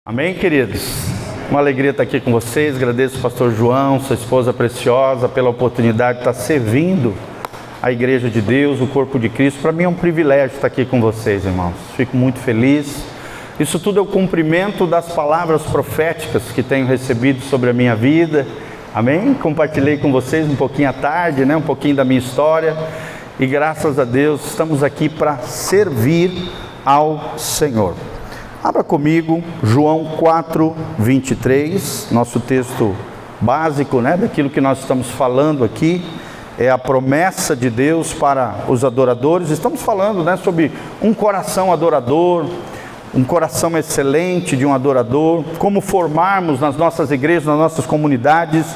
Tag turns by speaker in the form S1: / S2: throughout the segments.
S1: Amém, queridos? Uma alegria estar aqui com vocês. Agradeço ao pastor João, sua esposa preciosa, pela oportunidade de estar servindo a igreja de Deus, o corpo de Cristo. Para mim é um privilégio estar aqui com vocês, irmãos. Fico muito feliz. Isso tudo é o cumprimento das palavras proféticas que tenho recebido sobre a minha vida. Amém? Compartilhei com vocês um pouquinho à tarde, um pouquinho da minha história. E graças a Deus estamos aqui para servir ao Senhor. Abra comigo João 4:23, nosso texto básico, daquilo que nós estamos falando aqui, é a promessa de Deus para os adoradores. Estamos falando sobre um coração adorador, um coração excelente de um adorador, como formarmos nas nossas igrejas, nas nossas comunidades,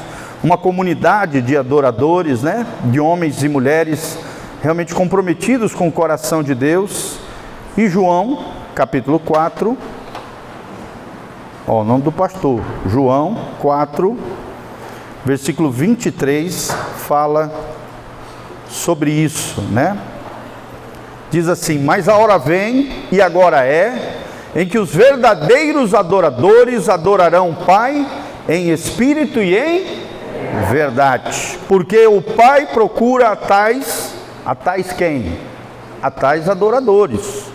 S1: uma comunidade de adoradores, de homens e mulheres realmente comprometidos com o coração de Deus. E João capítulo 4, o nome do pastor, João 4, versículo 23, fala sobre isso, Diz assim: mas a hora vem, e agora é, em que os verdadeiros adoradores adorarão o Pai em espírito e em verdade, porque o Pai procura a tais quem? A tais adoradores,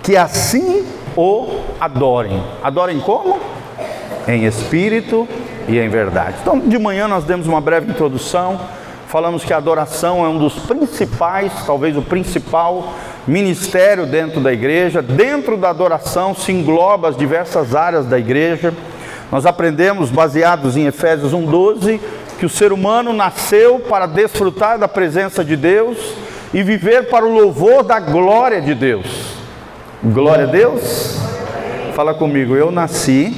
S1: que assim o adorem. Adorem como? Em espírito e em verdade. Então, de manhã nós demos uma breve introdução, falamos que a adoração é um dos principais, talvez o principal ministério dentro da igreja. Dentro da adoração se engloba as diversas áreas da igreja. Nós aprendemos, baseados em Efésios 1:12, que o ser humano nasceu para desfrutar da presença de Deus e viver para o louvor da glória de Deus. Glória a Deus. Fala comigo: eu nasci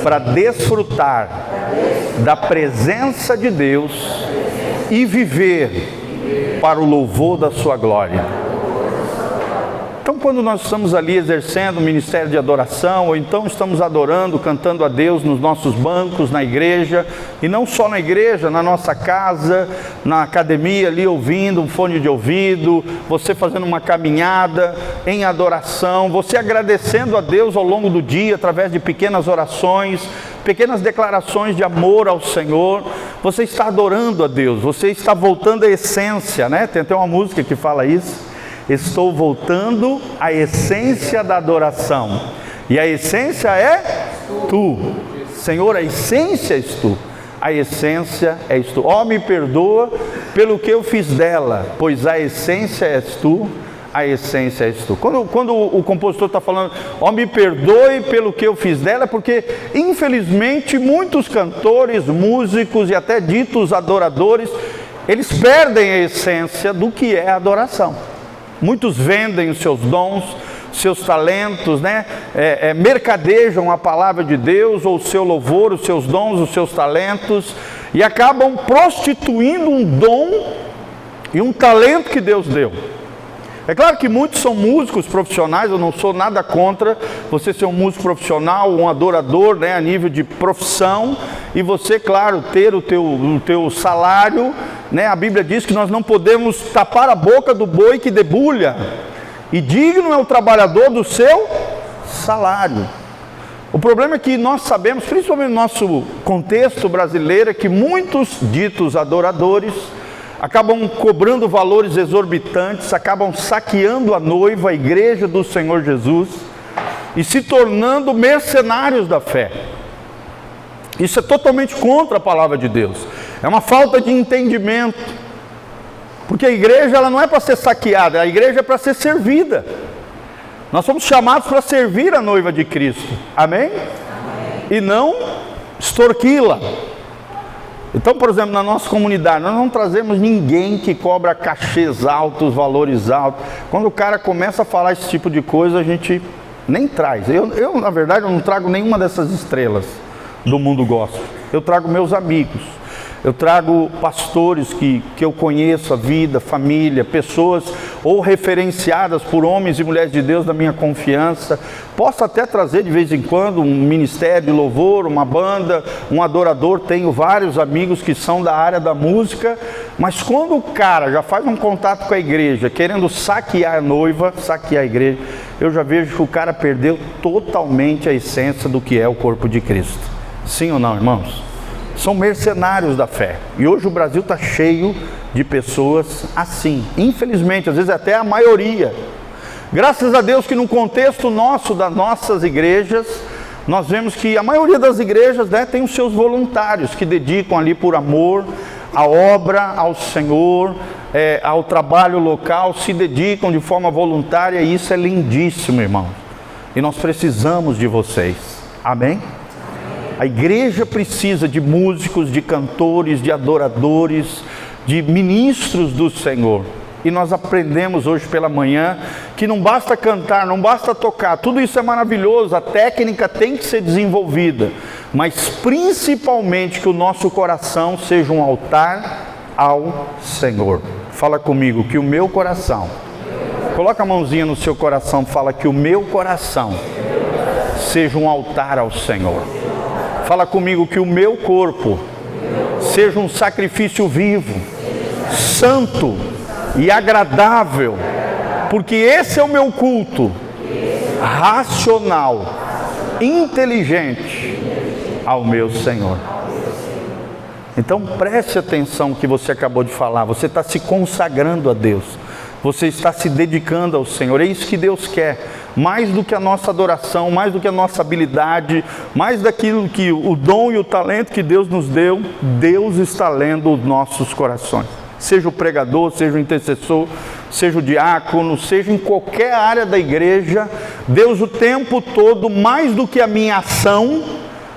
S1: para desfrutar da presença de Deus e viver para o louvor da sua glória. Então, quando nós estamos ali exercendo o ministério de adoração, ou então estamos adorando, cantando a Deus nos nossos bancos, na igreja, e não só na igreja, na nossa casa, na academia ali ouvindo um fone de ouvido, você fazendo uma caminhada em adoração, você agradecendo a Deus ao longo do dia, através de pequenas orações, pequenas declarações de amor ao Senhor, você está adorando a Deus, você está voltando à essência, Tem até uma música que fala isso. Estou voltando à essência da adoração. E a essência é tu. Senhor, a essência és tu. A essência és tu. Ó, me perdoa pelo que eu fiz dela, pois a essência és tu. A essência és tu. Quando o compositor está falando, ó, me perdoe pelo que eu fiz dela, porque infelizmente muitos cantores, músicos e até ditos adoradores, eles perdem a essência do que é a adoração. Muitos vendem os seus dons, seus talentos, mercadejam a palavra de Deus, ou o seu louvor, os seus dons, os seus talentos, e acabam prostituindo um dom e um talento que Deus deu. É claro que muitos são músicos profissionais, eu não sou nada contra você ser um músico profissional, um adorador, a nível de profissão, e você, claro, ter o teu salário, A Bíblia diz que nós não podemos tapar a boca do boi que debulha, e digno é o trabalhador do seu salário. O problema é que nós sabemos, principalmente no nosso contexto brasileiro, é que muitos ditos adoradores acabam cobrando valores exorbitantes, acabam saqueando a noiva, a igreja do Senhor Jesus, e se tornando mercenários da fé. Isso é totalmente contra a palavra de Deus. É uma falta de entendimento. Porque a igreja ela não é para ser saqueada, a igreja é para ser servida. Nós somos chamados para servir a noiva de Cristo. Amém? Amém. E não extorquí-la. Então, por exemplo, na nossa comunidade, nós não trazemos ninguém que cobra cachês altos, valores altos. Quando o cara começa a falar esse tipo de coisa, a gente nem traz. Eu na verdade, eu não trago nenhuma dessas estrelas do mundo gospel. Eu trago meus amigos. Eu trago pastores que eu conheço, a vida, família, pessoas ou referenciadas por homens e mulheres de Deus da minha confiança. Posso até trazer de vez em quando um ministério de louvor, uma banda, um adorador. Tenho vários amigos que são da área da música, Mas quando o cara já faz um contato com a igreja, querendo saquear a noiva, saquear a igreja, eu já vejo que o cara perdeu totalmente a essência do que é o corpo de Cristo. Sim ou não, irmãos? São mercenários da fé. E hoje o Brasil está cheio de pessoas assim. Infelizmente, às vezes até a maioria. Graças a Deus que no contexto nosso, das nossas igrejas, nós vemos que a maioria das igrejas, né, tem os seus voluntários que dedicam ali por amor à obra, ao Senhor, ao trabalho local, se dedicam de forma voluntária, e isso é lindíssimo, irmão. E nós precisamos de vocês. Amém? A igreja precisa de músicos, de cantores, de adoradores, de ministros do Senhor. E nós aprendemos hoje pela manhã que não basta cantar, não basta tocar, tudo isso é maravilhoso, a técnica tem que ser desenvolvida, mas principalmente que o nosso coração seja um altar ao Senhor. Fala comigo, que o meu coração, coloca a mãozinha no seu coração, fala que o meu coração seja um altar ao Senhor. Fala comigo, que o meu corpo seja um sacrifício vivo, santo e agradável, porque esse é o meu culto, racional, inteligente ao meu Senhor. Então preste atenção no que você acabou de falar. Você está se consagrando a Deus, você está se dedicando ao Senhor. É isso que Deus quer, mais do que a nossa adoração, mais do que a nossa habilidade, mais daquilo que o dom e o talento que Deus nos deu. Deus está lendo os nossos corações. Seja o pregador, seja o intercessor, seja o diácono, seja em qualquer área da igreja, Deus o tempo todo, mais do que a minha ação,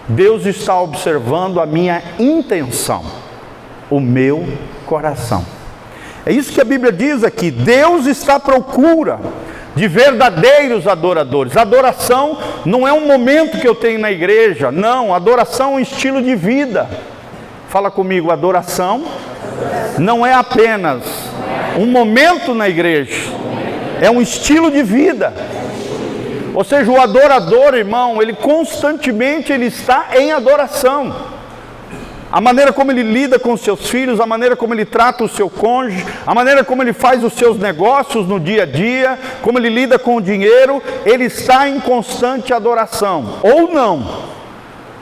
S1: Deus está observando a minha intenção, o meu coração. É isso que a Bíblia diz aqui, Deus está à procura de verdadeiros adoradores. Adoração não é um momento que eu tenho na igreja, não, adoração é um estilo de vida. Fala comigo, adoração não é apenas um momento na igreja, é um estilo de vida. Ou seja, o adorador, irmão, ele constantemente está em adoração. A maneira como ele lida com os seus filhos, a maneira como ele trata o seu cônjuge, a maneira como ele faz os seus negócios no dia a dia, como ele lida com o dinheiro, ele está em constante adoração, ou não.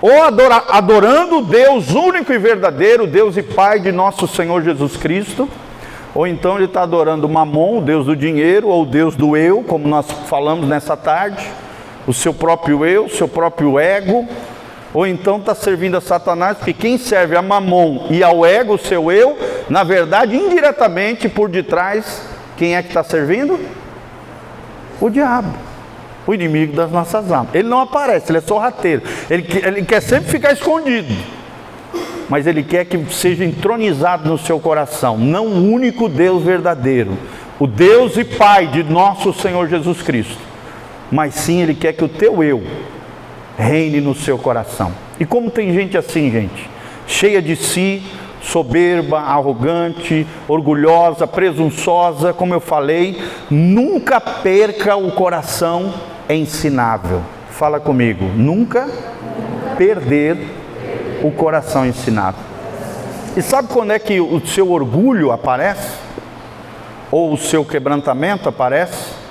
S1: Ou adorando o Deus único e verdadeiro, Deus e Pai de nosso Senhor Jesus Cristo, ou então ele está adorando Mamon, o Deus do dinheiro, ou o Deus do eu, como nós falamos nessa tarde, o seu próprio eu, o seu próprio ego, ou então está servindo a Satanás, porque quem serve a Mamon e ao ego, o seu eu, na verdade, indiretamente, por detrás, quem é que está servindo? O diabo. O inimigo das nossas almas. Ele não aparece, ele é sorrateiro. Ele quer sempre ficar escondido. Mas ele quer que seja entronizado no seu coração. Não o único Deus verdadeiro. O Deus e Pai de nosso Senhor Jesus Cristo. Mas sim, ele quer que o teu eu reine no seu coração. E como tem gente assim, gente? Cheia de si, soberba, arrogante, orgulhosa, presunçosa, como eu falei, nunca perca o coração ensinável. Fala comigo, nunca perder o coração ensinável. E sabe quando é que o seu orgulho aparece? Ou o seu quebrantamento aparece?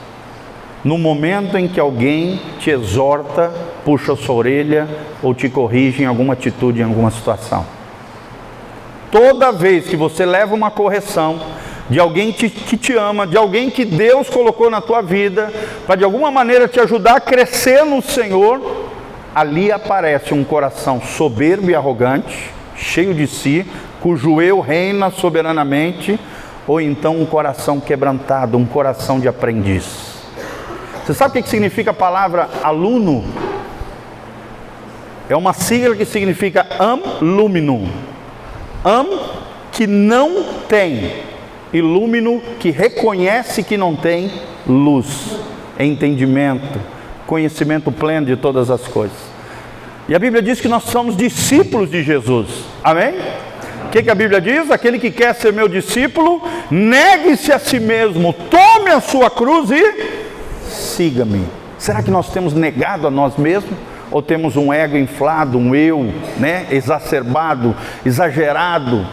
S1: No momento em que alguém te exorta, puxa a sua orelha ou te corrige em alguma atitude, em alguma situação. Toda vez que você leva uma correção de alguém que te ama, de alguém que Deus colocou na tua vida, para de alguma maneira te ajudar a crescer no Senhor, ali aparece um coração soberbo e arrogante, cheio de si, cujo eu reina soberanamente, ou então um coração quebrantado, um coração de aprendiz. Você sabe o que significa a palavra aluno? É uma sigla que significa luminum. Que não tem, e lumino que reconhece que não tem luz, entendimento, conhecimento pleno de todas as coisas. E a Bíblia diz que nós somos discípulos de Jesus, amém? O que a Bíblia diz? Aquele que quer ser meu discípulo, negue-se a si mesmo, tome a sua cruz e siga-me. Será que nós temos negado a nós mesmos? Ou temos um ego inflado, um eu, exacerbado, exagerado?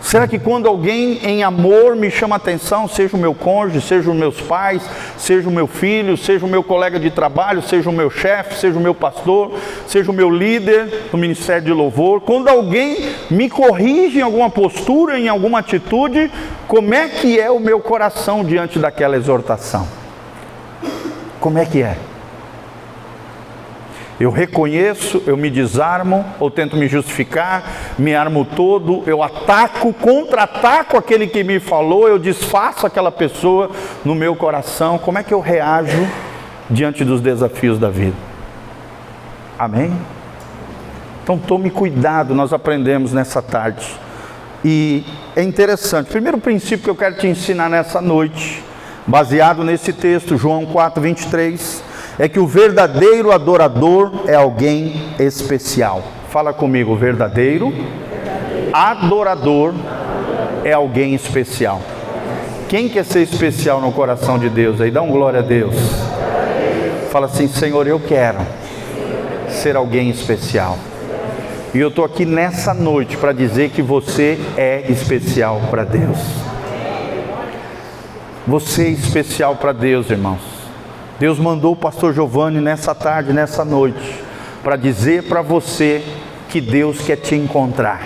S1: Será que quando alguém em amor me chama a atenção, seja o meu cônjuge, seja os meus pais, seja o meu filho, seja o meu colega de trabalho, seja o meu chefe, seja o meu pastor, seja o meu líder do Ministério de Louvor, quando alguém me corrige em alguma postura, em alguma atitude, como é que é o meu coração diante daquela exortação? Como é que é? Eu reconheço, eu me desarmo, ou tento me justificar, me armo todo, eu ataco, contra-ataco aquele que me falou, eu desfaço aquela pessoa no meu coração. Como é que eu reajo diante dos desafios da vida? Amém? Então tome cuidado, nós aprendemos nessa tarde. E é interessante, o primeiro princípio que eu quero te ensinar nessa noite, baseado nesse texto, João 4:23, é que o verdadeiro adorador é alguém especial. Fala comigo, o verdadeiro adorador é alguém especial. Quem quer ser especial no coração de Deus? Aí dá um glória a Deus. Fala assim: Senhor, eu quero ser alguém especial. E eu estou aqui nessa noite para dizer que você é especial para Deus. Você é especial para Deus, irmãos. Deus mandou o pastor Giovanni nessa tarde, nessa noite, para dizer para você que Deus quer te encontrar,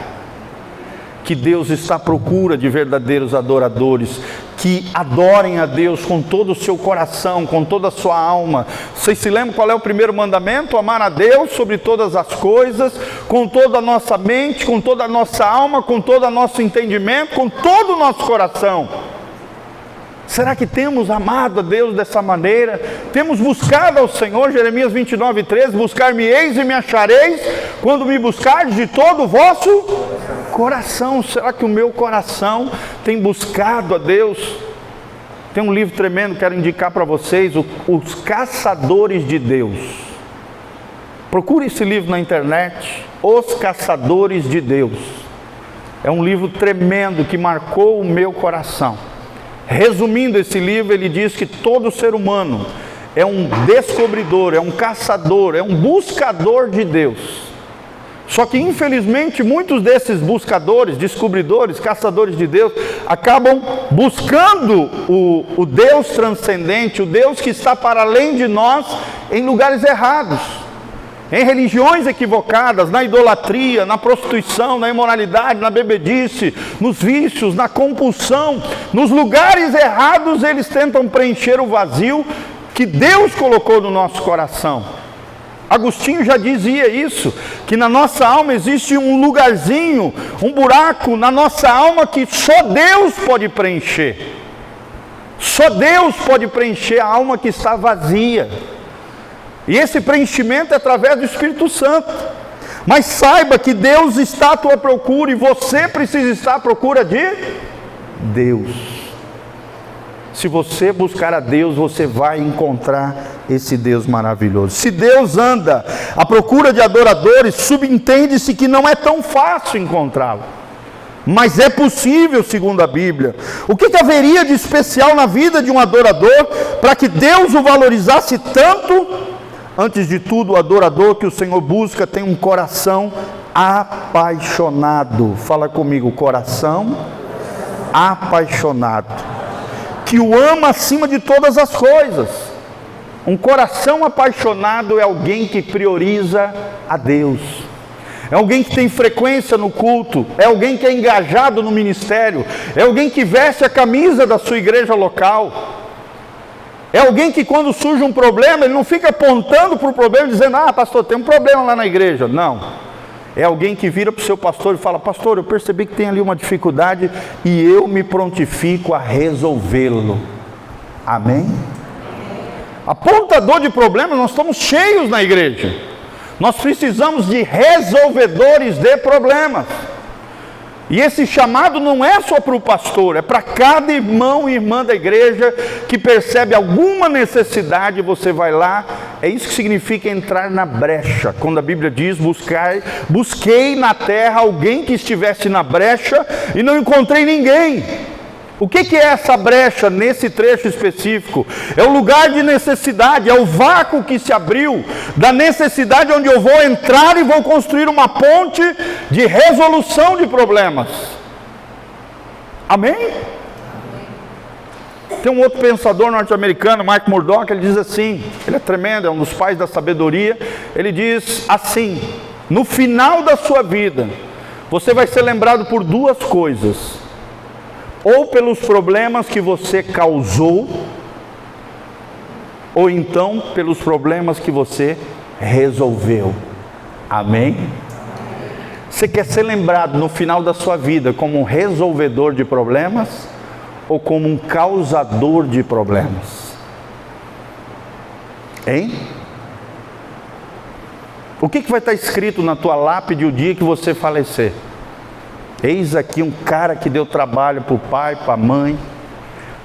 S1: que Deus está à procura de verdadeiros adoradores, que adorem a Deus com todo o seu coração, com toda a sua alma. Vocês se lembram qual é o primeiro mandamento? Amar a Deus sobre todas as coisas, com toda a nossa mente, com toda a nossa alma, com todo o nosso entendimento, com todo o nosso coração. Será que temos amado a Deus dessa maneira? Temos buscado ao Senhor? Jeremias 29:13, buscar-me-eis e me achareis, quando me buscardes de todo o vosso coração. Será que o meu coração tem buscado a Deus? Tem um livro tremendo, quero indicar para vocês, Os Caçadores de Deus. Procure esse livro na internet, Os Caçadores de Deus. É um livro tremendo que marcou o meu coração. Resumindo esse livro, ele diz que todo ser humano é um descobridor, é um caçador, é um buscador de Deus. Só que infelizmente muitos desses buscadores, descobridores, caçadores de Deus, acabam buscando o Deus transcendente, o Deus que está para além de nós, em lugares errados. Em religiões equivocadas, na idolatria, na prostituição, na imoralidade, na bebedice, nos vícios, na compulsão, nos lugares errados eles tentam preencher o vazio que Deus colocou no nosso coração. Agostinho já dizia isso, que na nossa alma existe um lugarzinho, um buraco na nossa alma que só Deus pode preencher. Só Deus pode preencher a alma que está vazia. E esse preenchimento é através do Espírito Santo. Mas saiba que Deus está à tua procura e você precisa estar à procura de Deus. Se você buscar a Deus, você vai encontrar esse Deus maravilhoso. Se Deus anda à procura de adoradores, subentende-se que não é tão fácil encontrá-lo. Mas é possível, segundo a Bíblia. O que haveria de especial na vida de um adorador para que Deus o valorizasse tanto? Antes de tudo, o adorador que o Senhor busca tem um coração apaixonado. Fala comigo, coração apaixonado, que o ama acima de todas as coisas. Um coração apaixonado é alguém que prioriza a Deus, é alguém que tem frequência no culto, é alguém que é engajado no ministério, é alguém que veste a camisa da sua igreja local. É alguém que quando surge um problema, ele não fica apontando para o problema e dizendo: ah, pastor, tem um problema lá na igreja. Não. É alguém que vira para o seu pastor e fala: pastor, eu percebi que tem ali uma dificuldade e eu me prontifico a resolvê-lo. Amém? Apontador de problemas, nós estamos cheios na igreja. Nós precisamos de resolvedores de problemas. E esse chamado não é só para o pastor, é para cada irmão e irmã da igreja que percebe alguma necessidade, você vai lá. É isso que significa entrar na brecha. Quando a Bíblia diz: busquei na terra alguém que estivesse na brecha e não encontrei ninguém. O que é essa brecha nesse trecho específico? É o lugar de necessidade, é o vácuo que se abriu, da necessidade onde eu vou entrar e vou construir uma ponte de resolução de problemas. Amém? Tem um outro pensador norte-americano, Mark Murdock, ele diz assim, ele é tremendo, é um dos pais da sabedoria, ele diz assim: no final da sua vida, você vai ser lembrado por duas coisas: ou pelos problemas que você causou, ou então pelos problemas que você resolveu. Amém? Você quer ser lembrado no final da sua vida como um resolvedor de problemas ou como um causador de problemas? Hein? O que vai estar escrito na tua lápide o dia que você falecer? Eis aqui um cara que deu trabalho para o pai, para a mãe,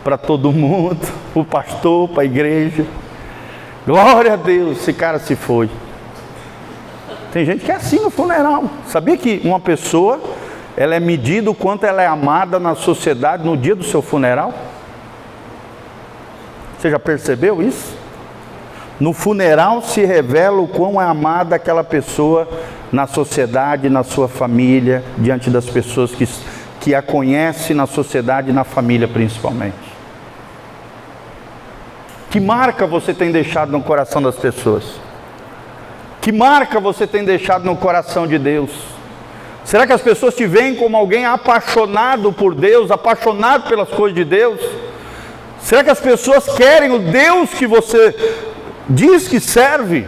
S1: para todo mundo, para o pastor, para a igreja. Glória a Deus, esse cara se foi. Tem gente que é assim no funeral. Sabia que uma pessoa, ela é medida o quanto ela é amada na sociedade no dia do seu funeral? Você já percebeu isso? No funeral se revela o quão é amada aquela pessoa na sociedade, na sua família, diante das pessoas que a conhecem na sociedade e na família principalmente. Que marca você tem deixado no coração das pessoas? Que marca você tem deixado no coração de Deus? Será que as pessoas te veem como alguém apaixonado por Deus, apaixonado pelas coisas de Deus? Será que as pessoas querem o Deus que você diz que serve?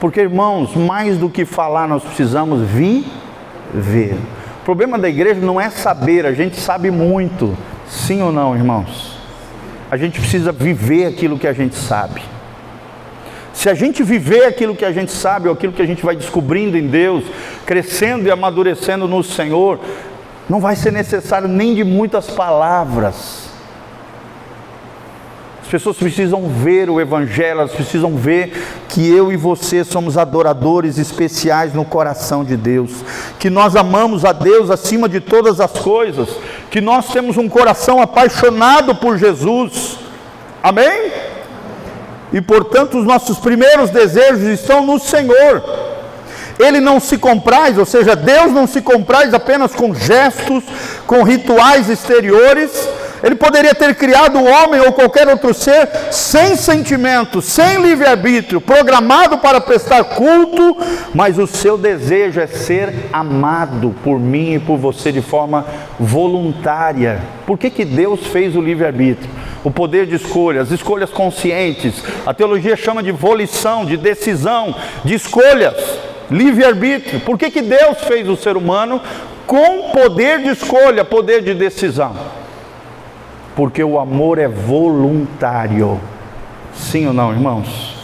S1: Porque, irmãos, mais do que falar, nós precisamos viver. O problema da igreja não é saber, a gente sabe muito. Sim ou não, irmãos? A gente precisa viver aquilo que a gente sabe. Se a gente viver aquilo que a gente sabe, ou aquilo que a gente vai descobrindo em Deus, crescendo e amadurecendo no Senhor, não vai ser necessário nem de muitas palavras. As pessoas precisam ver o Evangelho, elas precisam ver que eu e você somos adoradores especiais no coração de Deus, que nós amamos a Deus acima de todas as coisas, que nós temos um coração apaixonado por Jesus. Amém? E portanto os nossos primeiros desejos estão no Senhor. Ele não se compraz, ou seja, Deus não se compraz apenas com gestos, com rituais exteriores. Ele poderia ter criado o homem ou qualquer outro ser sem sentimento, sem livre-arbítrio, programado para prestar culto, mas o seu desejo é ser amado por mim e por você de forma voluntária. Por que Deus fez o livre-arbítrio? O poder de escolha, as escolhas conscientes. A teologia chama de volição, de decisão, de escolhas, livre-arbítrio. Por que Deus fez o ser humano com poder de escolha, poder de decisão? Porque o amor é voluntário. Sim ou não, irmãos?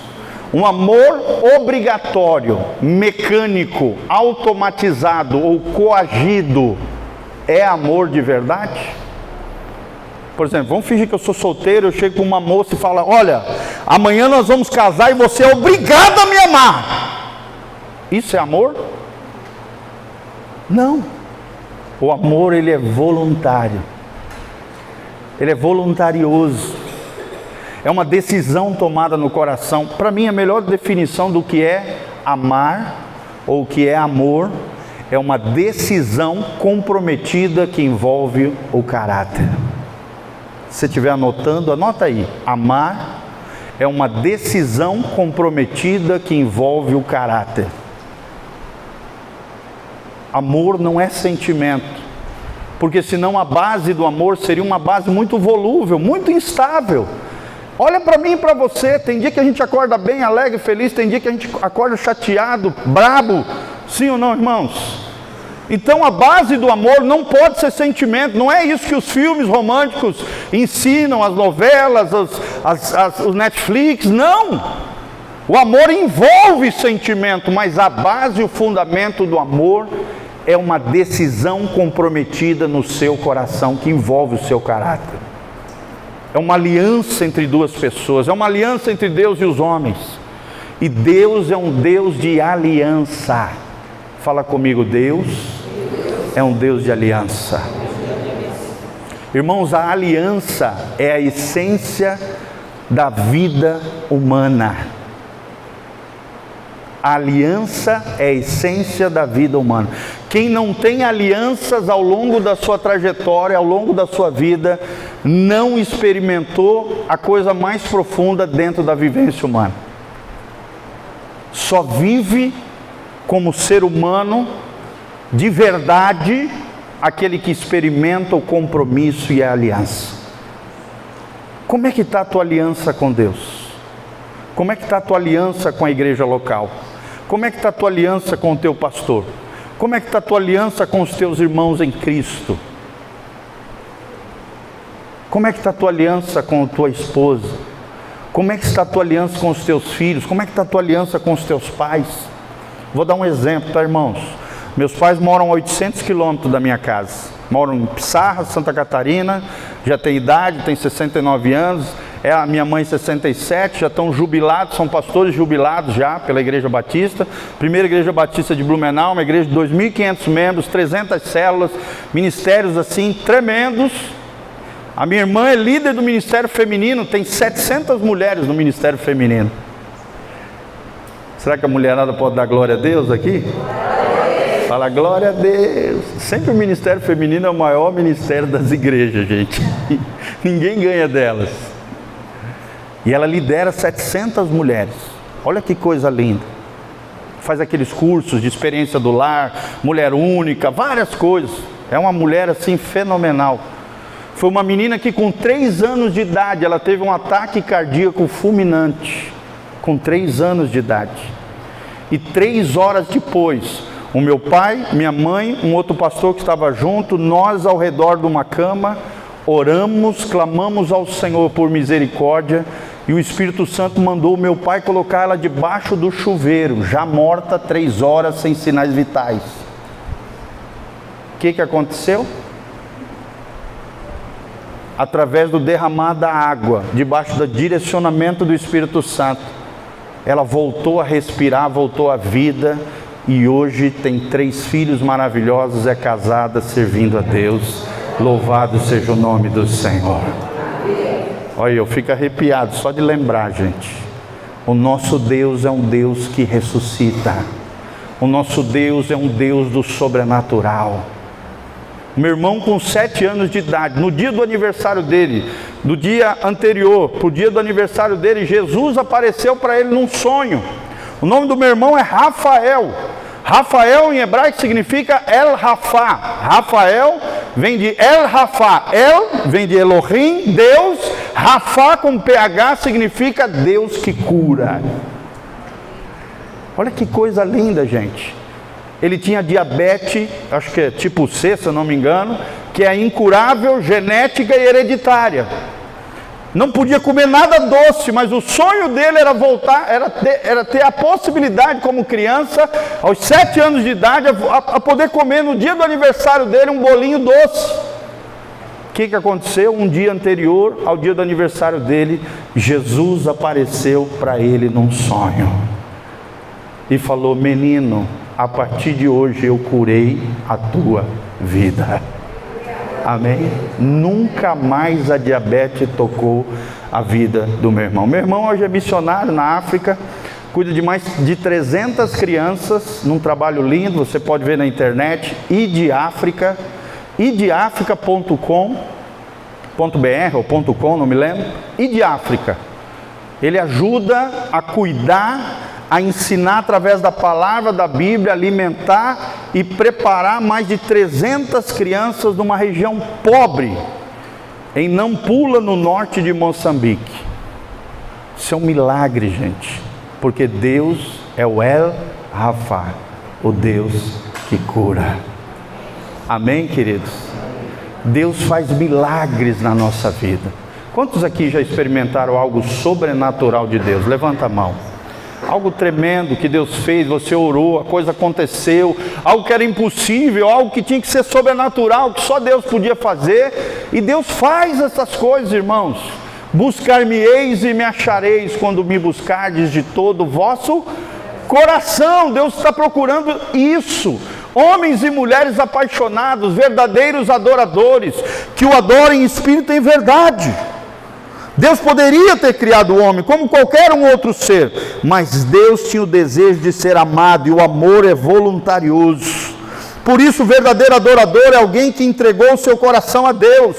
S1: Um amor obrigatório, mecânico, automatizado ou coagido é amor de verdade? Por exemplo, vamos fingir que eu sou solteiro, eu chego para uma moça e falo: olha, amanhã nós vamos casar e você é obrigado a me amar. Isso é amor? Não. O amor, ele é voluntário. Ele é voluntarioso. É uma decisão tomada no coração. Para mim, a melhor definição do que é amar ou o que é amor é uma decisão comprometida que envolve o caráter. Se você estiver anotando, anota aí. Amar é uma decisão comprometida que envolve o caráter. Amor não é sentimento. Porque senão a base do amor seria uma base muito volúvel, muito instável. Olha para mim e para você, tem dia que a gente acorda bem, alegre, feliz, tem dia que a gente acorda chateado, brabo. Sim ou não, irmãos? Então a base do amor não pode ser sentimento. Não é isso que os filmes românticos ensinam, as novelas, os Netflix, não. O amor envolve sentimento, mas a base e o fundamento do amor é uma decisão comprometida no seu coração, que envolve o seu caráter. É uma aliança entre duas pessoas, é uma aliança entre Deus e os homens. E Deus é um Deus de aliança. Fala comigo, Deus é um Deus de aliança. Irmãos, a aliança é a essência da vida humana. A aliança é a essência da vida humana. Quem não tem alianças ao longo da sua trajetória, ao longo da sua vida, não experimentou a coisa mais profunda dentro da vivência humana. Só vive como ser humano de verdade aquele que experimenta o compromisso e a aliança. Como é que está a tua aliança com Deus? Como é que está a tua aliança com a igreja local? Como é que está a tua aliança com o teu pastor? Como é que está a tua aliança com os teus irmãos em Cristo? Como é que está a tua aliança com a tua esposa? Como é que está a tua aliança com os teus filhos? Como é que está a tua aliança com os teus pais? Vou dar um exemplo, tá, irmãos? Meus pais moram a 800 quilômetros da minha casa. Moram em Pissarra, Santa Catarina, já tem idade, tem 69 anos. A minha mãe 67, já estão jubilados, são pastores jubilados já pela Igreja Batista. Primeira Igreja Batista de Blumenau, uma igreja de 2.500 membros, 300 células, ministérios assim tremendos. A minha irmã é líder do Ministério Feminino, tem 700 mulheres no Ministério Feminino. Será que a mulherada pode dar glória a Deus aqui? Fala glória a Deus. Sempre o Ministério Feminino é o maior ministério das igrejas, gente. Ninguém ganha delas. E ela lidera 700 mulheres. Olha que coisa linda. Faz aqueles cursos de experiência do lar, mulher única, várias coisas. É uma mulher assim fenomenal. Foi uma menina que com 3 anos de idade, ela teve um ataque cardíaco fulminante. Com 3 anos de idade. E 3 horas depois, o meu pai, minha mãe, um outro pastor que estava junto, nós ao redor de uma cama, oramos, clamamos ao Senhor por misericórdia, e o Espírito Santo mandou o meu pai colocar ela debaixo do chuveiro, já morta 3 horas, sem sinais vitais. O que aconteceu? Através do derramar da água, debaixo do direcionamento do Espírito Santo, ela voltou a respirar, voltou à vida, e hoje tem 3 filhos maravilhosos, é casada, servindo a Deus. Louvado seja o nome do Senhor. Olha, eu fico arrepiado só de lembrar, gente. O nosso Deus é um Deus que ressuscita. O nosso Deus é um Deus do sobrenatural. Meu irmão com 7 anos de idade, no dia do aniversário dele, do dia anterior, para o dia do aniversário dele, Jesus apareceu para ele num sonho. O nome do meu irmão é Rafael. Rafael em hebraico significa El Rafa. Rafael vem de El Rafa. El vem de Elohim, Deus. Rafa com PH significa Deus que cura. Olha que coisa linda, gente. Ele tinha diabetes, acho que é tipo C, se eu não me engano, que é incurável, genética e hereditária. Não podia comer nada doce, mas o sonho dele era voltar, era ter a possibilidade como criança, aos 7 anos de idade, a poder comer no dia do aniversário dele um bolinho doce. O que aconteceu? Um dia anterior ao dia do aniversário dele, Jesus apareceu para ele num sonho e falou: menino, a partir de hoje eu curei a tua vida. Amém? Nunca mais a diabetes tocou a vida do meu irmão. Meu irmão hoje é missionário na África, cuida de mais de 300 crianças, num trabalho lindo, você pode ver na internet, idiafrica, idiafrica.com.br ou .com, não me lembro, idiafrica. Ele ajuda a cuidar, a ensinar através da palavra da Bíblia, alimentar e preparar mais de 300 crianças numa região pobre, em Nampula, no norte de Moçambique. Isso é um milagre, gente, porque Deus é o El Rafa, o Deus que cura. Amém, queridos? Deus faz milagres na nossa vida. Quantos aqui já experimentaram algo sobrenatural de Deus? Levanta a mão. Algo tremendo que Deus fez, você orou, a coisa aconteceu, algo que era impossível, algo que tinha que ser sobrenatural, que só Deus podia fazer, e Deus faz essas coisas, irmãos. Buscar-me-eis e me achareis, quando me buscardes de todo o vosso coração. Deus está procurando isso, homens e mulheres apaixonados, verdadeiros adoradores, que o adorem em espírito e em verdade. Deus poderia ter criado o homem como qualquer um outro ser, mas Deus tinha o desejo de ser amado, e o amor é voluntarioso. Por isso o verdadeiro adorador é alguém que entregou o seu coração a Deus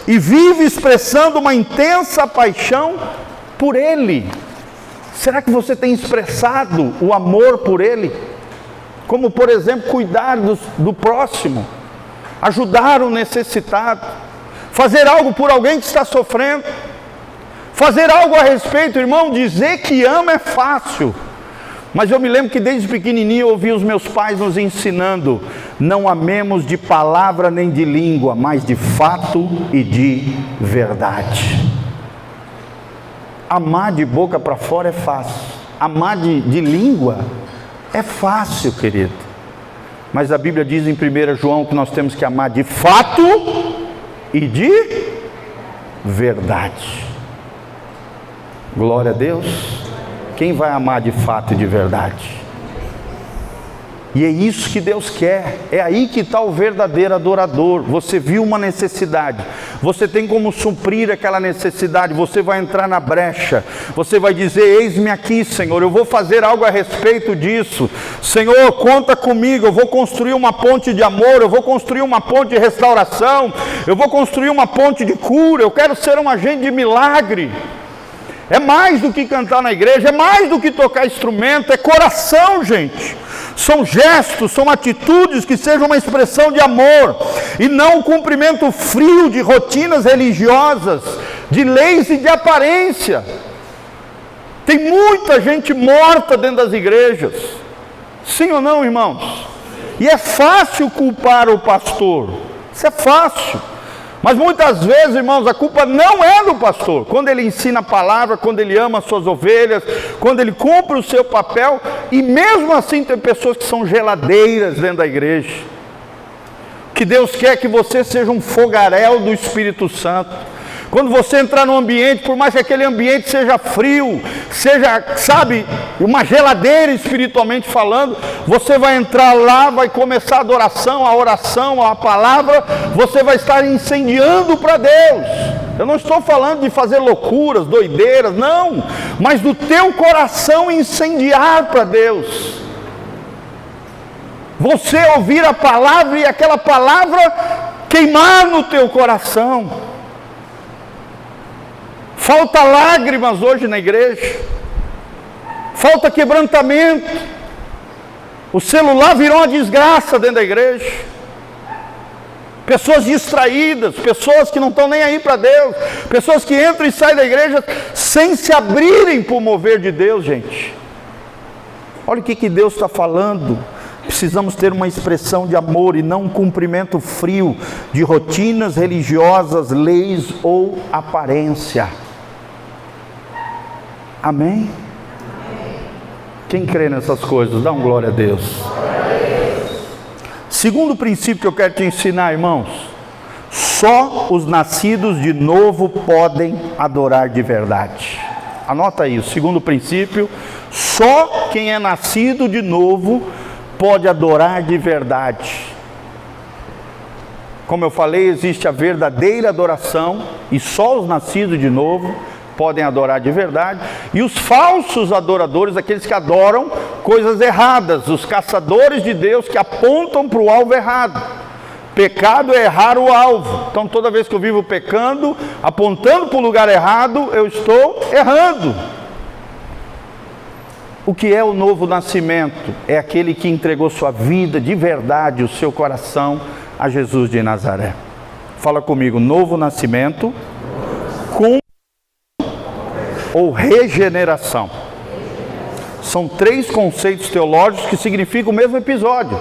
S1: e vive expressando uma intensa paixão por Ele. Será que você tem expressado o amor por Ele? Como, por exemplo, cuidar do próximo, ajudar o necessitado, fazer algo por alguém que está sofrendo, fazer algo a respeito. Irmão, dizer que ama é fácil, mas eu me lembro que desde pequenininho eu ouvi os meus pais nos ensinando: não amemos de palavra nem de língua, mas de fato e de verdade. Amar de boca para fora é fácil, amar de língua é fácil, querido. Mas a Bíblia diz em 1 João que nós temos que amar de fato e de verdade. Glória a Deus. Quem vai amar de fato e de verdade? E é isso que Deus quer. É aí que está o verdadeiro adorador. Você viu uma necessidade, você tem como suprir aquela necessidade, você vai entrar na brecha, você vai dizer: eis-me aqui, Senhor, eu vou fazer algo a respeito disso. Senhor, conta comigo, eu vou construir uma ponte de amor, eu vou construir uma ponte de restauração, eu vou construir uma ponte de cura, eu quero ser um agente de milagre. É mais do que cantar na igreja, é mais do que tocar instrumento, é coração, gente. São gestos, são atitudes que sejam uma expressão de amor, e não um cumprimento frio de rotinas religiosas, de leis e de aparência. Tem muita gente morta dentro das igrejas, sim ou não, irmãos? E é fácil culpar o pastor, isso é fácil. Mas muitas vezes, irmãos, a culpa não é do pastor. Quando ele ensina a palavra, quando ele ama as suas ovelhas, quando ele cumpre o seu papel, e mesmo assim tem pessoas que são geladeiras dentro da igreja. Que Deus quer que você seja um fogaréu do Espírito Santo. Quando você entrar num ambiente, por mais que aquele ambiente seja frio, seja, sabe, uma geladeira espiritualmente falando, você vai entrar lá, vai começar a adoração, a oração, a palavra, você vai estar incendiando para Deus. Eu não estou falando de fazer loucuras, doideiras, não, mas do teu coração incendiar para Deus. Você ouvir a palavra e aquela palavra queimar no teu coração. Falta lágrimas hoje na igreja, falta quebrantamento. O celular virou uma desgraça dentro da igreja. Pessoas distraídas, pessoas que não estão nem aí para Deus, pessoas que entram e saem da igreja sem se abrirem para o mover de Deus, gente. Olha o que Deus está falando. Precisamos ter uma expressão de amor e não um cumprimento frio de rotinas religiosas, leis ou aparência. Amém? Quem crê nessas coisas, dá um glória a Deus. Segundo princípio que eu quero te ensinar, irmãos: só os nascidos de novo podem adorar de verdade. Anota aí, o segundo princípio: só quem é nascido de novo pode adorar de verdade. Como eu falei, existe a verdadeira adoração, e só os nascidos de novo podem adorar de verdade. E os falsos adoradores, aqueles que adoram coisas erradas, os caçadores de Deus que apontam para o alvo errado. Pecado é errar o alvo. Então toda vez que eu vivo pecando, apontando para o lugar errado, eu estou errando. O que é o novo nascimento? É aquele que entregou sua vida de verdade, o seu coração a Jesus de Nazaré. Fala comigo: novo nascimento com ou regeneração. São três conceitos teológicos que significam o mesmo episódio.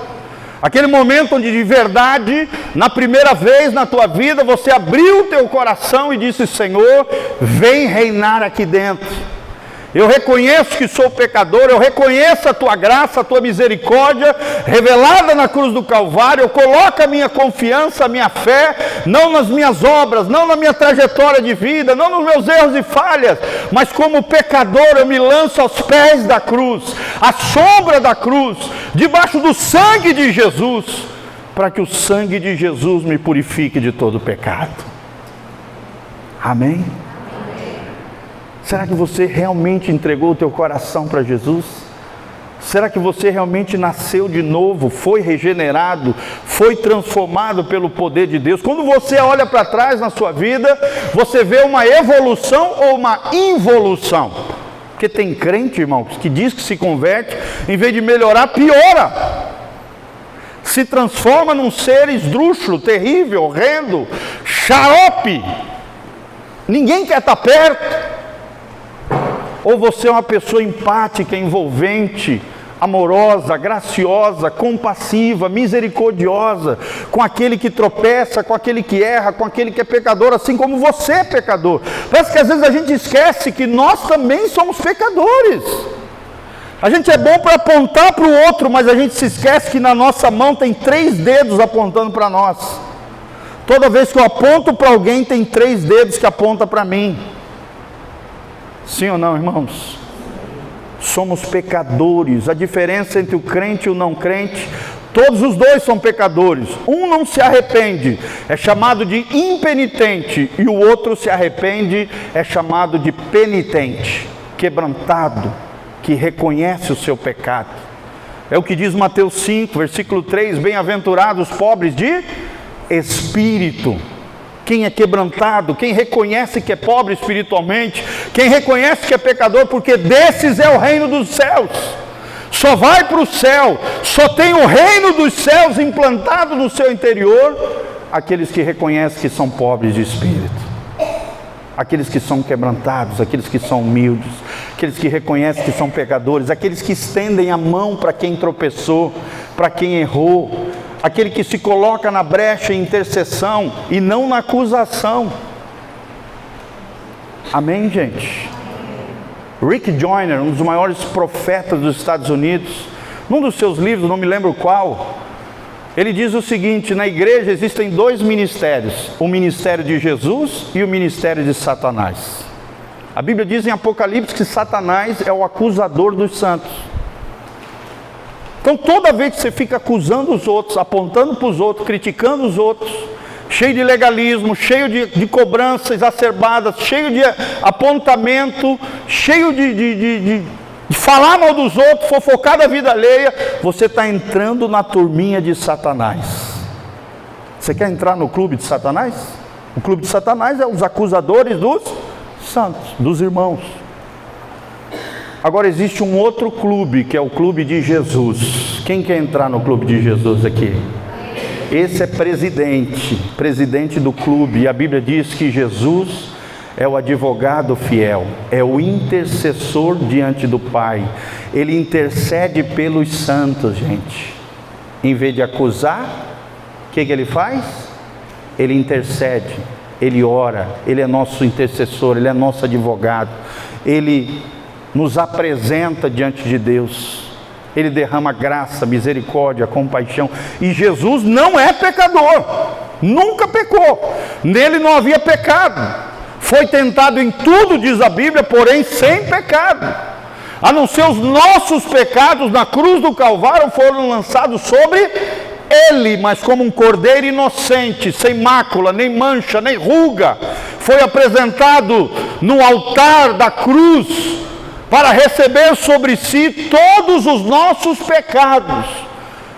S1: Aquele momento onde de verdade, na primeira vez na tua vida, você abriu o teu coração e disse: Senhor, vem reinar aqui dentro. Eu reconheço que sou pecador, eu reconheço a tua graça, a tua misericórdia revelada na cruz do Calvário. Eu coloco a minha confiança, a minha fé, não nas minhas obras, não na minha trajetória de vida, não nos meus erros e falhas, mas como pecador eu me lanço aos pés da cruz, à sombra da cruz, debaixo do sangue de Jesus, para que o sangue de Jesus me purifique de todo pecado. Amém? Será que você realmente entregou o teu coração para Jesus? Será que você realmente nasceu de novo, foi regenerado, foi transformado pelo poder de Deus? Quando você olha para trás na sua vida, você vê uma evolução ou uma involução? Porque tem crente, irmãos, que diz que se converte, em vez de melhorar, piora. Se transforma num ser esdrúxulo, terrível, horrendo, xarope. Ninguém quer estar perto. Ou você é uma pessoa empática, envolvente, amorosa, graciosa, compassiva, misericordiosa, com aquele que tropeça, com aquele que erra, com aquele que é pecador, assim como você é pecador. Parece que às vezes a gente esquece que nós também somos pecadores. A gente é bom para apontar para o outro, mas a gente se esquece que na nossa mão tem 3 dedos apontando para nós. Toda vez que eu aponto para alguém, tem 3 dedos que apontam para mim. Sim ou não, irmãos? Somos pecadores. A diferença entre o crente e o não crente, todos os dois são pecadores. Um não se arrepende, é chamado de impenitente, e o outro se arrepende, é chamado de penitente, quebrantado, que reconhece o seu pecado. É o que diz Mateus 5, versículo 3, bem-aventurados os pobres de espírito. Quem é quebrantado, quem reconhece que é pobre espiritualmente, quem reconhece que é pecador, porque desses é o reino dos céus. Só vai para o céu, só tem o reino dos céus implantado no seu interior, aqueles que reconhecem que são pobres de espírito, aqueles que são quebrantados, aqueles que são humildes, aqueles que reconhecem que são pecadores, aqueles que estendem a mão para quem tropeçou, para quem errou, aquele que se coloca na brecha em intercessão e não na acusação. Amém, gente? Rick Joyner, um dos maiores profetas dos Estados Unidos, num dos seus livros, não me lembro qual, ele diz o seguinte: na igreja existem 2 ministérios, o ministério de Jesus e o ministério de Satanás. A Bíblia diz em Apocalipse que Satanás é o acusador dos santos. Então toda vez que você fica acusando os outros, apontando para os outros, criticando os outros, cheio de legalismo, cheio de cobrança exacerbada, cheio de apontamento, cheio de falar mal dos outros, fofocar da vida alheia, você está entrando na turminha de Satanás. Você quer entrar no clube de Satanás? O clube de Satanás é os acusadores dos santos, dos irmãos. Agora existe um outro clube, que é o clube de Jesus. Quem quer entrar no clube de Jesus aqui? Esse é presidente do clube. E a Bíblia diz que Jesus é o advogado fiel, é o intercessor diante do Pai. Ele intercede pelos santos, gente. Em vez de acusar, o que ele faz? Ele intercede, ele ora, ele é nosso intercessor, ele é nosso advogado. Ele nos apresenta diante de Deus, ele derrama graça, misericórdia, compaixão. E Jesus não é pecador, nunca pecou, nele não havia pecado, foi tentado em tudo, diz a Bíblia, porém sem pecado, a não ser os nossos pecados na cruz do Calvário foram lançados sobre ele, mas como um cordeiro inocente, sem mácula, nem mancha, nem ruga, foi apresentado no altar da cruz, para receber sobre si todos os nossos pecados.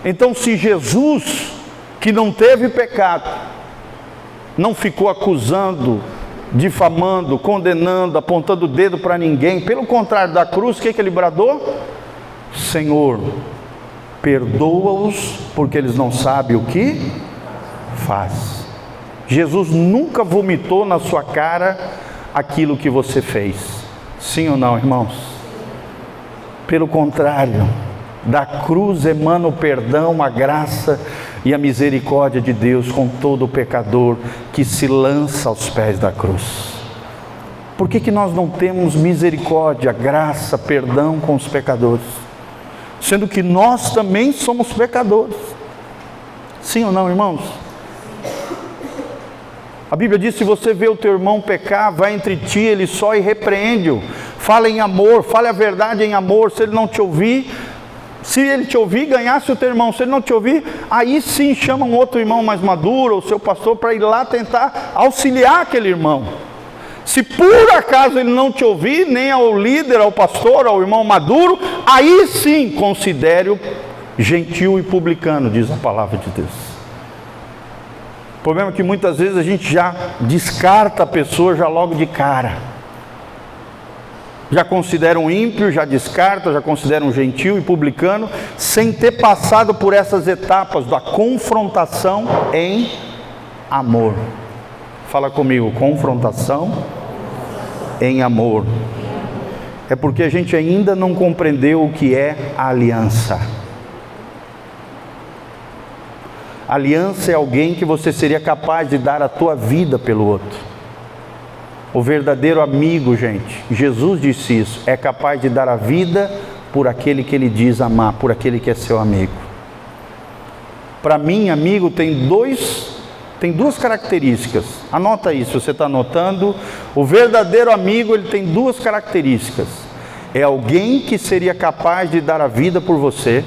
S1: Então, se Jesus, que não teve pecado, não ficou acusando, difamando, condenando, apontando o dedo para ninguém, pelo contrário, da cruz, o que ele bradou? Senhor, perdoa-os, porque eles não sabem o que faz. Jesus nunca vomitou na sua cara aquilo que você fez. Sim ou não, irmãos? Pelo contrário, da cruz emana o perdão, a graça e a misericórdia de Deus com todo o pecador que se lança aos pés da cruz. Por que nós não temos misericórdia, graça, perdão com os pecadores? Sendo que nós também somos pecadores. Sim ou não, irmãos? A Bíblia diz: se você vê o teu irmão pecar, vai entre ti, ele só e repreende-o. Fala em amor, fale a verdade em amor. Se ele não te ouvir, se ele te ouvir, ganhasse o teu irmão. Se ele não te ouvir, aí sim chama um outro irmão mais maduro, ou seu pastor, para ir lá tentar auxiliar aquele irmão. Se por acaso ele não te ouvir, nem ao líder, ao pastor, ao irmão maduro, aí sim considere-o gentil e publicano, diz a palavra de Deus. O problema é que muitas vezes a gente já descarta a pessoa já logo de cara. Já considera um ímpio, já descarta, já considera um gentil e publicano, sem ter passado por essas etapas da confrontação em amor. Fala comigo, confrontação em amor. É porque a gente ainda não compreendeu o que é a aliança. Aliança é alguém que você seria capaz de dar a tua vida pelo outro. O verdadeiro amigo, gente, Jesus disse isso, é capaz de dar a vida por aquele que ele diz amar, por aquele que é seu amigo. Para mim, amigo tem duas características. Anota isso, você está anotando. O verdadeiro amigo, ele tem duas características. É alguém que seria capaz de dar a vida por você,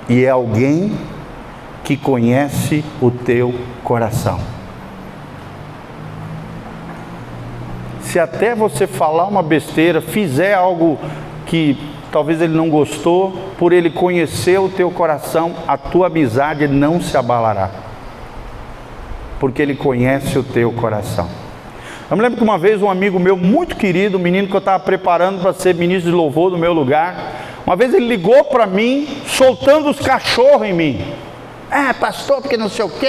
S1: e é alguém que conhece o teu coração. Se até você falar uma besteira, fizer algo que talvez ele não gostou, por ele conhecer o teu coração, a tua amizade não se abalará, porque ele conhece o teu coração. Eu me lembro que uma vez um amigo meu muito querido, um menino que eu estava preparando para ser ministro de louvor do meu lugar, uma vez ele ligou para mim, soltando os cachorros em mim. Pastor, porque não sei o que,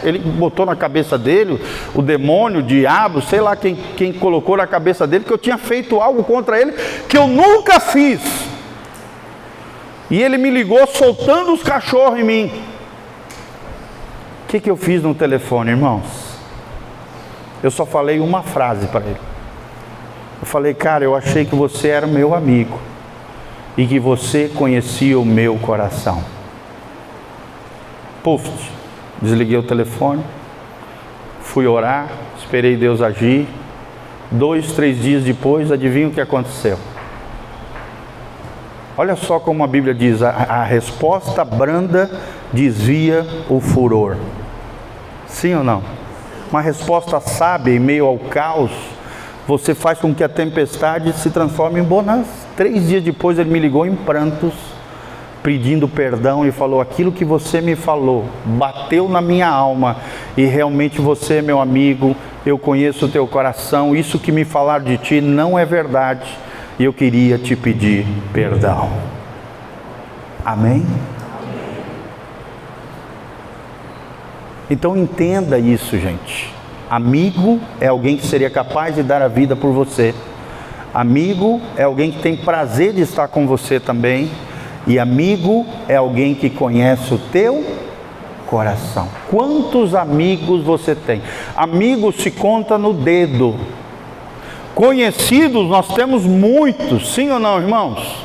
S1: ele botou na cabeça dele, o demônio, o diabo, sei lá quem colocou na cabeça dele, que eu tinha feito algo contra ele, que eu nunca fiz. E ele me ligou soltando os cachorros em mim. O que eu fiz no telefone, irmãos? Eu só falei uma frase para ele. Eu falei, cara, eu achei que você era meu amigo, e que você conhecia o meu coração. Puf, desliguei o telefone, fui orar, esperei Deus agir. 2, 3 dias depois, adivinha o que aconteceu? Olha só como a Bíblia diz, a resposta branda desvia o furor. Sim ou não? Uma resposta sábia em meio ao caos, você faz com que a tempestade se transforme em bonança. 3 dias depois ele me ligou em prantos, pedindo perdão, e falou, aquilo que você me falou, bateu na minha alma, e realmente você é meu amigo, eu conheço o teu coração, isso que me falaram de ti não é verdade, e eu queria te pedir perdão. Amém? Então entenda isso, gente. Amigo é alguém que seria capaz de dar a vida por você. Amigo é alguém que tem prazer de estar com você também. E amigo é alguém que conhece o teu coração. Quantos amigos você tem? Amigos se conta no dedo. Conhecidos nós temos muitos, sim ou não, irmãos?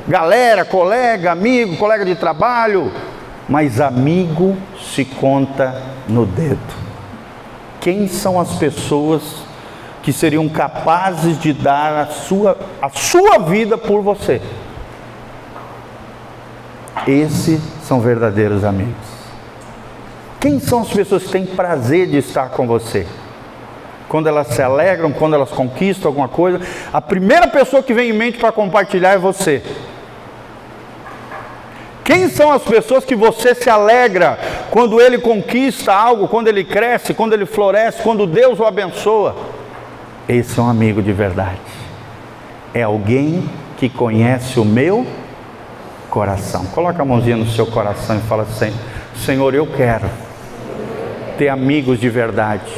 S1: Galera, colega, amigo, colega de trabalho. Mas amigo se conta no dedo. Quem são as pessoas que seriam capazes de dar a sua vida por você? Esses são verdadeiros amigos. Quem são as pessoas que têm prazer de estar com você? Quando elas se alegram, quando elas conquistam alguma coisa, a primeira pessoa que vem em mente para compartilhar é você. Quem são as pessoas que você se alegra quando ele conquista algo, quando ele cresce, quando ele floresce, quando Deus o abençoa? Esse é um amigo de verdade. É alguém que conhece o meu coração. Coloca a mãozinha no seu coração e fala assim, Senhor, eu quero ter amigos de verdade.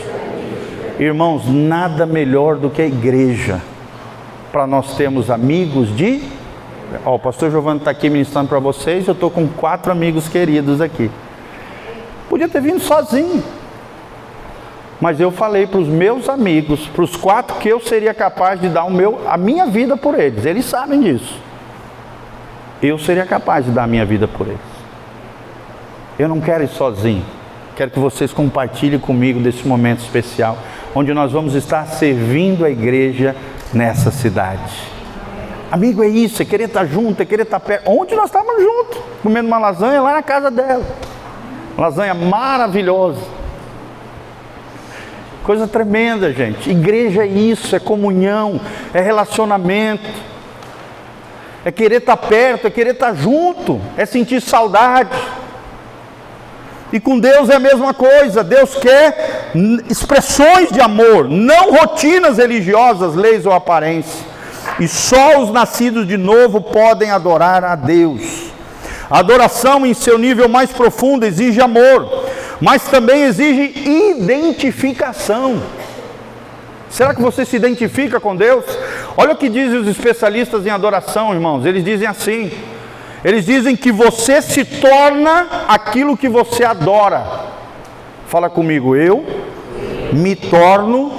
S1: Irmãos, nada melhor do que a igreja para nós termos amigos de... o pastor Giovanni está aqui ministrando para vocês, eu estou com 4 amigos queridos aqui. Podia ter vindo sozinho, mas eu falei para os meus amigos, para os 4, que eu seria capaz de dar a minha vida por eles. Eles sabem disso. Eu seria capaz de dar a minha vida por eles. Eu não quero ir sozinho. Quero que vocês compartilhem comigo desse momento especial, onde nós vamos estar servindo a igreja nessa cidade. Amigo, é isso, é querer estar junto, é querer estar perto. Ontem nós estávamos juntos, comendo uma lasanha lá na casa dela. Lasanha maravilhosa. Coisa tremenda, gente. Igreja é isso, é comunhão, é relacionamento, é querer estar perto, é querer estar junto, é sentir saudade. E com Deus é a mesma coisa. Deus quer expressões de amor, não rotinas religiosas, leis ou aparência. E só os nascidos de novo podem adorar a Deus. A adoração em seu nível mais profundo exige amor, mas também exige identificação. Será que você se identifica com Deus? Olha o que dizem os especialistas em adoração, irmãos. Eles dizem assim: eles dizem que você se torna aquilo que você adora. Fala comigo, eu me torno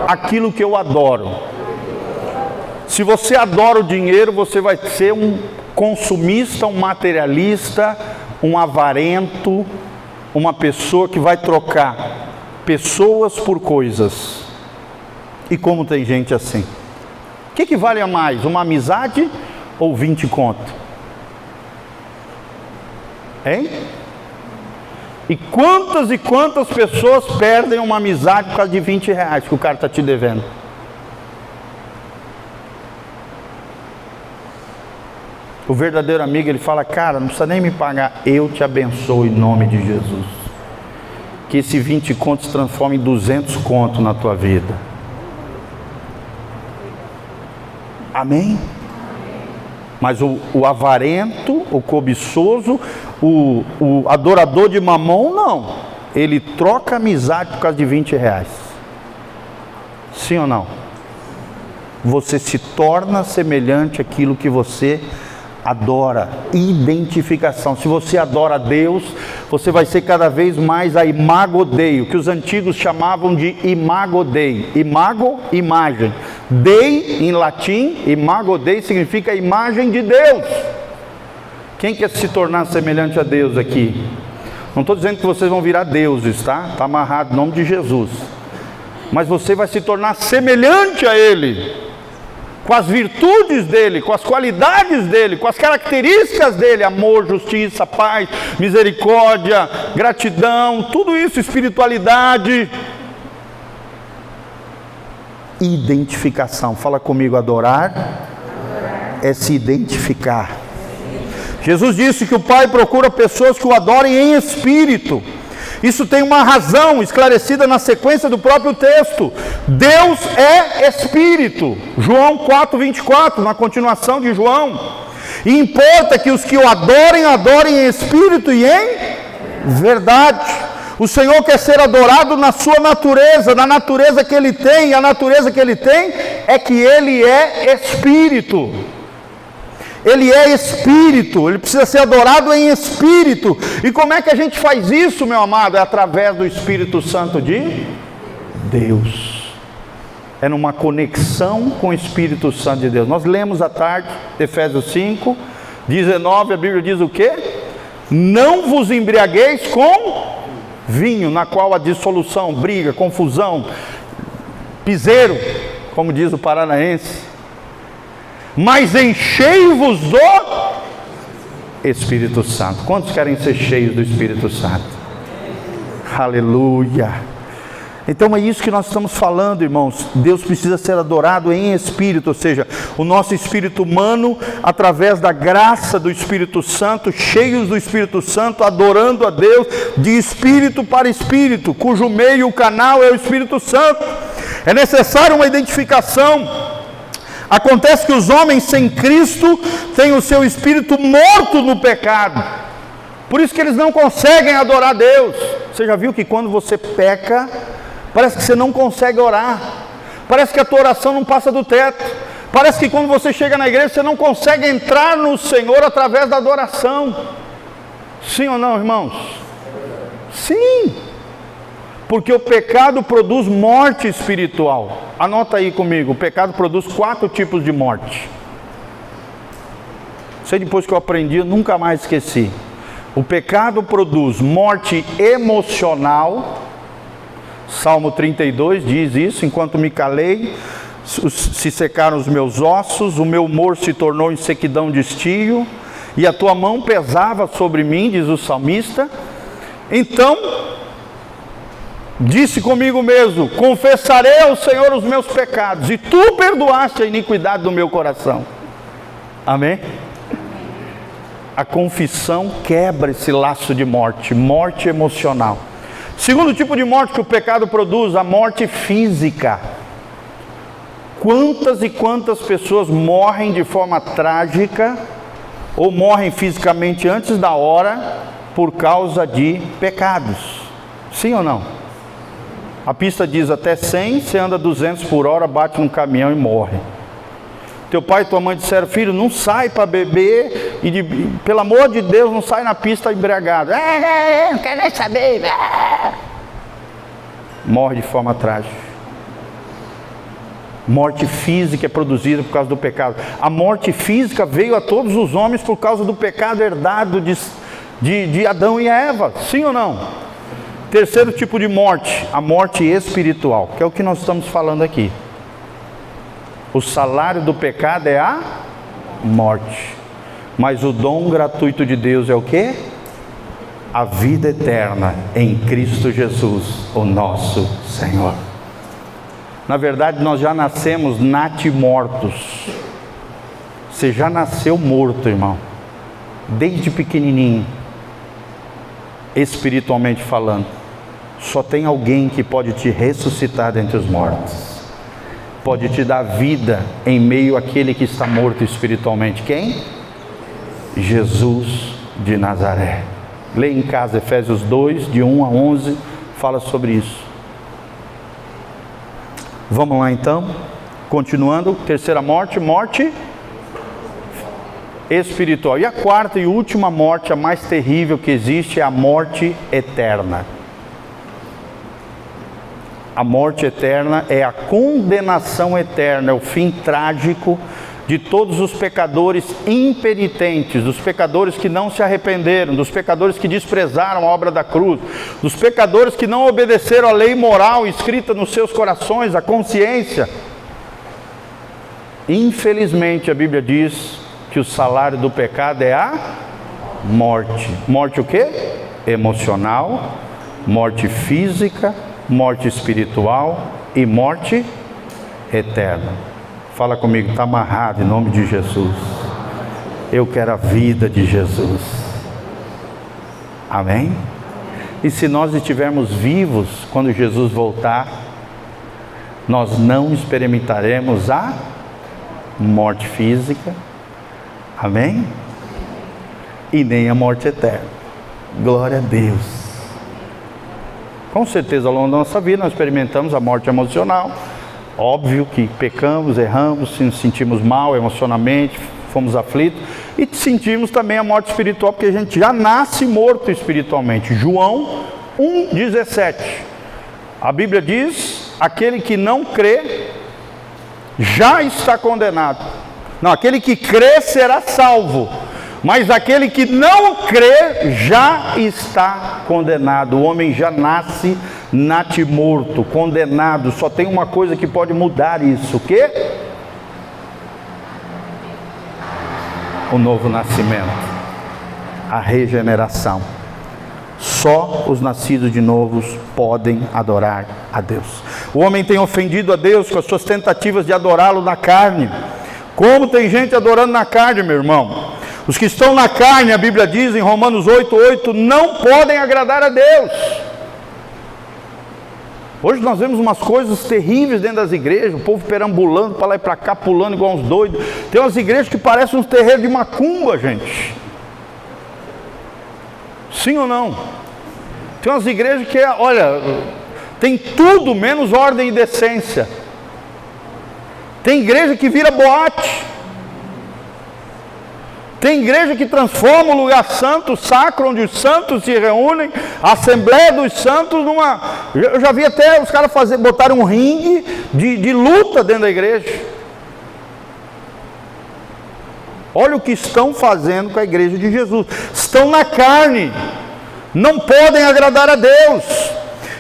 S1: aquilo que eu adoro. Se você adora o dinheiro, você vai ser um consumista, um materialista, um avarento, uma pessoa que vai trocar pessoas por coisas. E como tem gente assim? O que vale a mais? Uma amizade ou 20 conto? Hein? E quantas pessoas perdem uma amizade por causa de 20 reais que o cara está te devendo? O verdadeiro amigo, ele fala: cara, não precisa nem me pagar, eu te abençoo em nome de Jesus. Que esse 20 contos se transforme em 200 contos na tua vida. Amém? Mas o avarento, o cobiçoso, o adorador de mamão, não. Ele troca amizade por causa de 20 reais. Sim ou não? Você se torna semelhante àquilo que você adora. Identificação. Se você adora a Deus, você vai ser cada vez mais a imago Dei, o que os antigos chamavam de imago Dei. Imago, imagem. Dei, em latim, imago Dei significa imagem de Deus. Quem quer se tornar semelhante a Deus aqui? Não estou dizendo que vocês vão virar deuses, tá? Está amarrado em nome de Jesus. Mas você vai se tornar semelhante a Ele, com as virtudes dele, com as qualidades dele, com as características dele: amor, justiça, paz, misericórdia, gratidão, tudo isso, espiritualidade. Identificação. Fala comigo, adorar é se identificar. Jesus disse que o Pai procura pessoas que o adorem em espírito. Isso tem uma razão esclarecida na sequência do próprio texto. Deus é Espírito. João 4:24, na continuação de João. E importa que os que o adorem, adorem em espírito e em verdade. O Senhor quer ser adorado na sua natureza, na natureza que Ele tem. E a natureza que Ele tem é que Ele é Espírito. Ele é Espírito, Ele precisa ser adorado em Espírito. E como é que a gente faz isso, meu amado? É através do Espírito Santo de Deus. É numa conexão com o Espírito Santo de Deus. Nós lemos à tarde, Efésios 5, 19, a Bíblia diz o quê? Não vos embriagueis com vinho, na qual há dissolução, briga, confusão, piseiro, como diz o paranaense. Mas enchei-vos do Espírito Santo. Quantos querem ser cheios do Espírito Santo? Aleluia. Então é isso que nós estamos falando, irmãos. Deus precisa ser adorado em espírito, ou seja, o nosso espírito humano, através da graça do Espírito Santo, cheios do Espírito Santo, adorando a Deus de espírito para espírito, cujo meio, o canal é o Espírito Santo. É necessário uma identificação. Acontece que os homens sem Cristo têm o seu espírito morto no pecado. Por isso que eles não conseguem adorar a Deus. Você já viu que quando você peca, parece que você não consegue orar. Parece que a tua oração não passa do teto. Parece que quando você chega na igreja, você não consegue entrar no Senhor através da adoração. Sim ou não, irmãos? Sim. Porque o pecado produz morte espiritual. Anota aí comigo, o pecado produz 4 tipos de morte. Sei, depois que eu aprendi, eu nunca mais esqueci. O pecado produz morte emocional. Salmo 32 diz isso: enquanto me calei, se secaram os meus ossos, o meu humor se tornou em sequidão de estio, e a tua mão pesava sobre mim, diz o salmista. Então, disse comigo mesmo: confessarei ao Senhor os meus pecados, e tu perdoaste a iniquidade do meu coração. Amém? A confissão quebra esse laço de morte, morte emocional. Segundo tipo de morte que o pecado produz, a morte física. Quantas e quantas pessoas morrem de forma trágica, ou morrem fisicamente antes da hora, por causa de pecados? Sim ou não? A pista diz até 100, você anda 200 por hora, bate num caminhão e morre. Teu pai e tua mãe disseram: filho, não sai para beber, pelo amor de Deus, não sai na pista embriagado. Não quero nem saber. Morre de forma trágica. Morte física é produzida por causa do pecado. A morte física veio a todos os homens por causa do pecado herdado de Adão e Eva. Sim ou não? Terceiro tipo de morte, a morte espiritual, que é o que nós estamos falando aqui. O salário do pecado é a morte, mas o dom gratuito de Deus é o quê? A vida eterna em Cristo Jesus, o nosso Senhor. Na verdade, nós já nascemos natimortos. Você já nasceu morto, irmão, desde pequenininho, espiritualmente falando. Só tem alguém que pode te ressuscitar dentre os mortos, pode te dar vida em meio àquele que está morto espiritualmente. Quem? Jesus de Nazaré. Leia em casa Efésios 2, de 1 a 11, fala sobre isso. Vamos lá então, continuando. Terceira morte, morte espiritual. E a quarta e última morte, a mais terrível que existe, é a morte eterna. A morte eterna é a condenação eterna, é o fim trágico de todos os pecadores impenitentes, dos pecadores que não se arrependeram, dos pecadores que desprezaram a obra da cruz, dos pecadores que não obedeceram à lei moral escrita nos seus corações, a consciência. Infelizmente, a Bíblia diz que o salário do pecado é a morte. Morte o quê? Emocional, morte física, morte espiritual e morte eterna. Fala comigo, está amarrado em nome de Jesus. Eu quero a vida de Jesus. Amém? E se nós estivermos vivos quando Jesus voltar, nós não experimentaremos a morte física, amém? E nem a morte eterna. Glória a Deus. Com certeza, ao longo da nossa vida, nós experimentamos a morte emocional. Óbvio que pecamos, erramos, nos sentimos mal emocionalmente, fomos aflitos. E sentimos também a morte espiritual, porque a gente já nasce morto espiritualmente. João 1,17. A Bíblia diz: aquele que não crê já está condenado. Não, aquele que crê será salvo, mas aquele que não crê já está condenado. O homem já nasce natimorto, condenado. Só tem uma coisa que pode mudar isso: o quê? O novo nascimento, a regeneração. Só os nascidos de novo podem adorar a Deus. O homem tem ofendido a Deus com as suas tentativas de adorá-lo na carne. Como tem gente adorando na carne, meu irmão? Os que estão na carne, a Bíblia diz em Romanos 8,8, não podem agradar a Deus. Hoje nós vemos umas coisas terríveis dentro das igrejas, o povo perambulando para lá e para cá, pulando igual uns doidos. Tem umas igrejas que parecem uns terreiros de macumba, gente. Sim ou não? Tem umas igrejas que, olha, tem tudo menos ordem e decência. Tem igreja que vira boate. Tem igreja que transforma o lugar santo, sacro, onde os santos se reúnem, a Assembleia dos Santos, numa... Eu já vi até os caras botarem um ringue de luta dentro da igreja. Olha o que estão fazendo com a igreja de Jesus. Estão na carne, não podem agradar a Deus.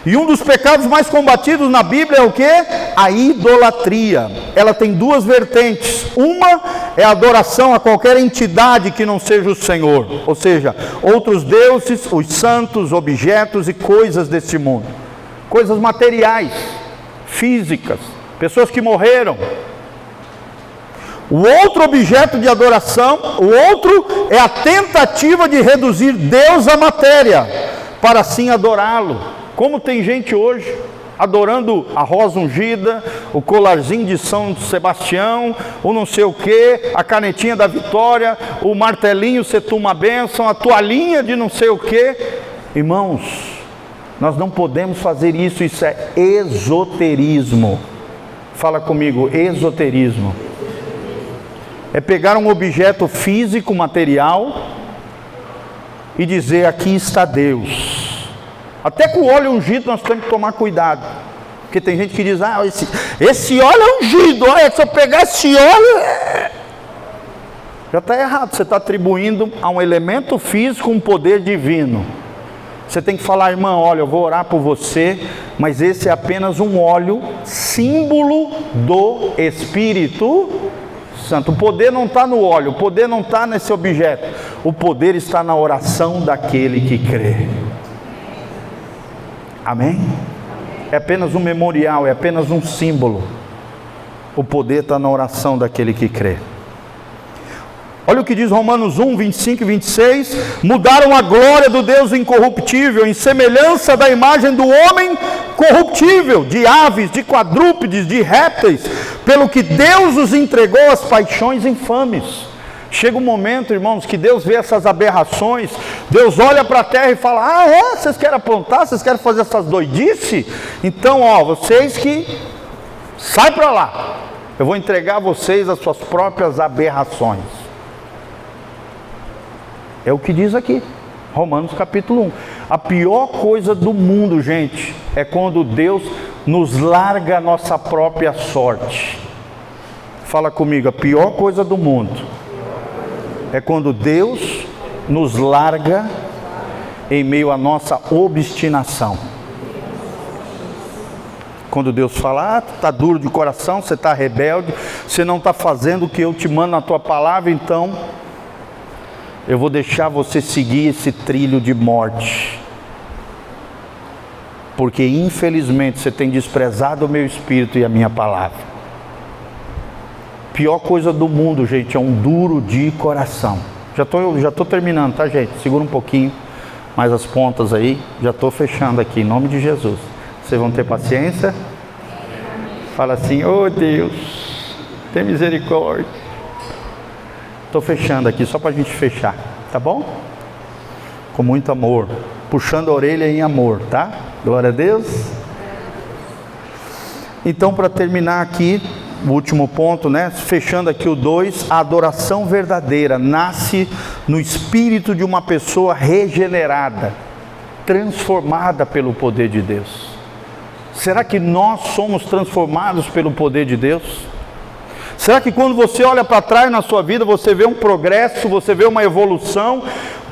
S1: E um dos pecados mais combatidos na Bíblia é o quê? A idolatria. Ela tem duas vertentes. Uma é a adoração a qualquer entidade que não seja o Senhor, ou seja, outros deuses, os santos, objetos e coisas deste mundo, coisas materiais, físicas, pessoas que morreram. O outro objeto de adoração, o outro é a tentativa de reduzir Deus à matéria, para assim adorá-lo. Como tem gente hoje adorando a rosa ungida, o colarzinho de São Sebastião, o não sei o que, a canetinha da vitória, o martelinho se tu uma bênção, a toalhinha de não sei o que. Irmãos, nós não podemos fazer isso, isso é esoterismo. Fala comigo, esoterismo. É pegar um objeto físico, material, e dizer, aqui está Deus. Até com o óleo ungido nós temos que tomar cuidado. Porque tem gente que diz, esse óleo é ungido, olha, se eu pegar esse óleo... Já está errado, você está atribuindo a um elemento físico um poder divino. Você tem que falar, irmão, olha, eu vou orar por você, mas esse é apenas um óleo, símbolo do Espírito Santo. O poder não está no óleo, o poder não está nesse objeto, o poder está na oração daquele que crê. Amém? É apenas um memorial, é apenas um símbolo. O poder está na oração daquele que crê. Olha o que diz Romanos 1, 25 e 26. Mudaram a glória do Deus incorruptível, em semelhança da imagem do homem corruptível, de aves, de quadrúpedes, de répteis, pelo que Deus os entregou às paixões infames. Chega um momento, irmãos, que Deus vê essas aberrações, Deus olha para a terra e fala, vocês querem aprontar, vocês querem fazer essas doidices? Então, vocês que, sai para lá, eu vou entregar a vocês as suas próprias aberrações. É o que diz aqui, Romanos capítulo 1. A pior coisa do mundo, gente, é quando Deus nos larga a nossa própria sorte. Fala comigo, a pior coisa do mundo é quando Deus nos larga em meio à nossa obstinação. Quando Deus fala, tu está duro de coração, você está rebelde, você não está fazendo o que eu te mando na tua palavra, então eu vou deixar você seguir esse trilho de morte. Porque infelizmente você tem desprezado o meu espírito e a minha palavra. Pior coisa do mundo, gente, é um duro de coração. Já estou terminando, tá, gente? Segura um pouquinho mais as pontas aí. Já estou fechando aqui, em nome de Jesus. Vocês vão ter paciência? Fala assim, Deus, tem misericórdia. Estou fechando aqui, só para a gente fechar, tá bom? Com muito amor, puxando a orelha em amor, tá? Glória a Deus. Então, para terminar aqui, o último ponto, né? Fechando aqui o 2, a adoração verdadeira nasce no espírito de uma pessoa regenerada, transformada pelo poder de Deus. Será que nós somos transformados pelo poder de Deus? Será que quando você olha para trás na sua vida, você vê um progresso, você vê uma evolução?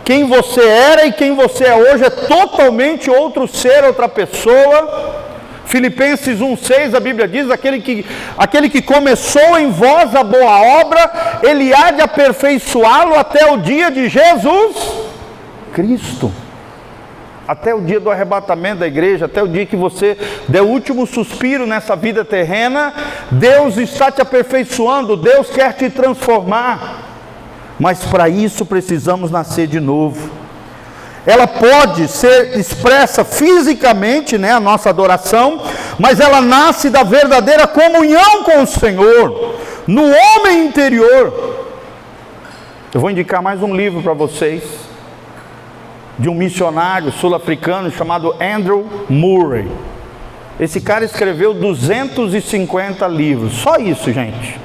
S1: Quem você era e quem você é hoje é totalmente outro ser, outra pessoa. Filipenses 1,6, a Bíblia diz, aquele que começou em vós a boa obra, ele há de aperfeiçoá-lo até o dia de Jesus Cristo. Até o dia do arrebatamento da igreja, até o dia que você der o último suspiro nessa vida terrena, Deus está te aperfeiçoando, Deus quer te transformar. Mas para isso precisamos nascer de novo. Ela pode ser expressa fisicamente, né, a nossa adoração, mas ela nasce da verdadeira comunhão com o Senhor, no homem interior. Eu vou indicar mais um livro para vocês, de um missionário sul-africano chamado Andrew Murray. Esse cara escreveu 250 livros, só isso, gente,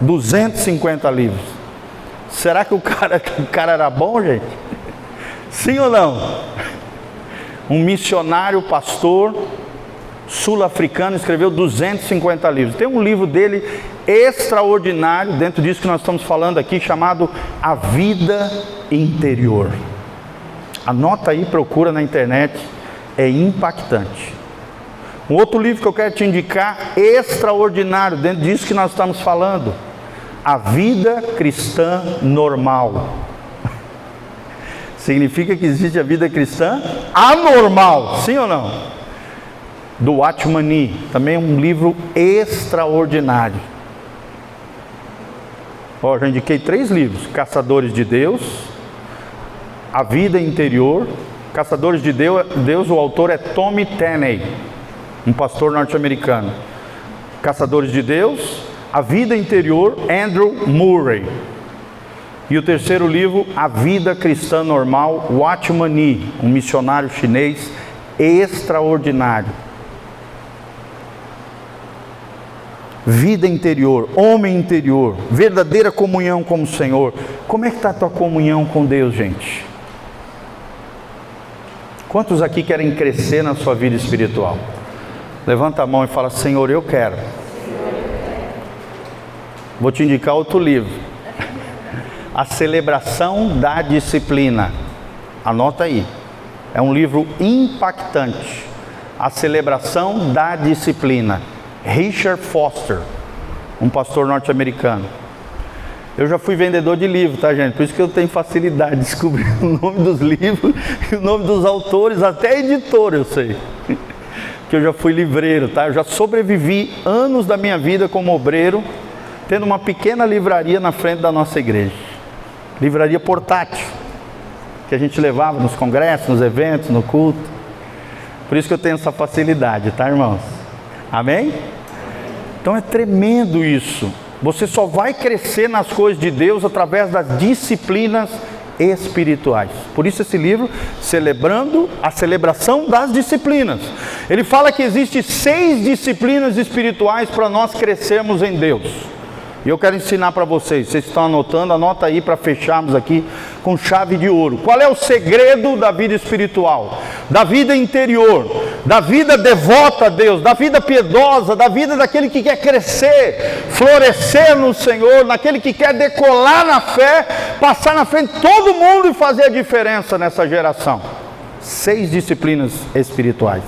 S1: 250 livros. Será que o cara era bom, gente? Sim ou não? Um missionário, pastor sul-africano, escreveu 250 livros. Tem um livro dele extraordinário, dentro disso que nós estamos falando aqui, chamado A Vida Interior. Anota aí, procura na internet, é impactante. Um outro livro que eu quero te indicar, extraordinário, dentro disso que nós estamos falando, A vida cristã normal. Significa que existe a vida cristã anormal, sim ou não? Do Watchman Nee, também um livro extraordinário. Ó, já indiquei 3 livros: Caçadores de Deus, A Vida Interior. Caçadores de Deus, o autor é Tommy Tenney, um pastor norte-americano. Caçadores de Deus, A Vida Interior, Andrew Murray. E o terceiro livro, A Vida Cristã Normal, Watchman Nee, um missionário chinês extraordinário. Vida interior, homem interior, verdadeira comunhão com o Senhor. Como é que está a tua comunhão com Deus, gente? Quantos aqui querem crescer na sua vida espiritual? Levanta a mão e fala: Senhor, eu quero. Vou te indicar outro livro. A Celebração da Disciplina. Anota aí. É um livro impactante. A Celebração da Disciplina. Richard Foster, um pastor norte-americano. Eu já fui vendedor de livro, tá, gente? Por isso que eu tenho facilidade de descobrir o nome dos livros e o nome dos autores, até editor eu sei. Que eu já fui livreiro, tá? Eu já sobrevivi anos da minha vida como obreiro, tendo uma pequena livraria na frente da nossa igreja. Livraria portátil, que a gente levava nos congressos, nos eventos, no culto. Por isso que eu tenho essa facilidade, tá, irmãos? Amém? Então é tremendo isso. Você só vai crescer nas coisas de Deus através das disciplinas espirituais. Por isso esse livro, Celebrando a Celebração das Disciplinas. Ele fala que existe 6 disciplinas espirituais para nós crescermos em Deus. E eu quero ensinar para vocês. Vocês estão anotando? Anota aí para fecharmos aqui com chave de ouro. Qual é o segredo da vida espiritual? Da vida interior, da vida devota a Deus, da vida piedosa, da vida daquele que quer crescer, florescer no Senhor, daquele que quer decolar na fé, passar na frente de todo mundo e fazer a diferença nessa geração. 6 disciplinas espirituais,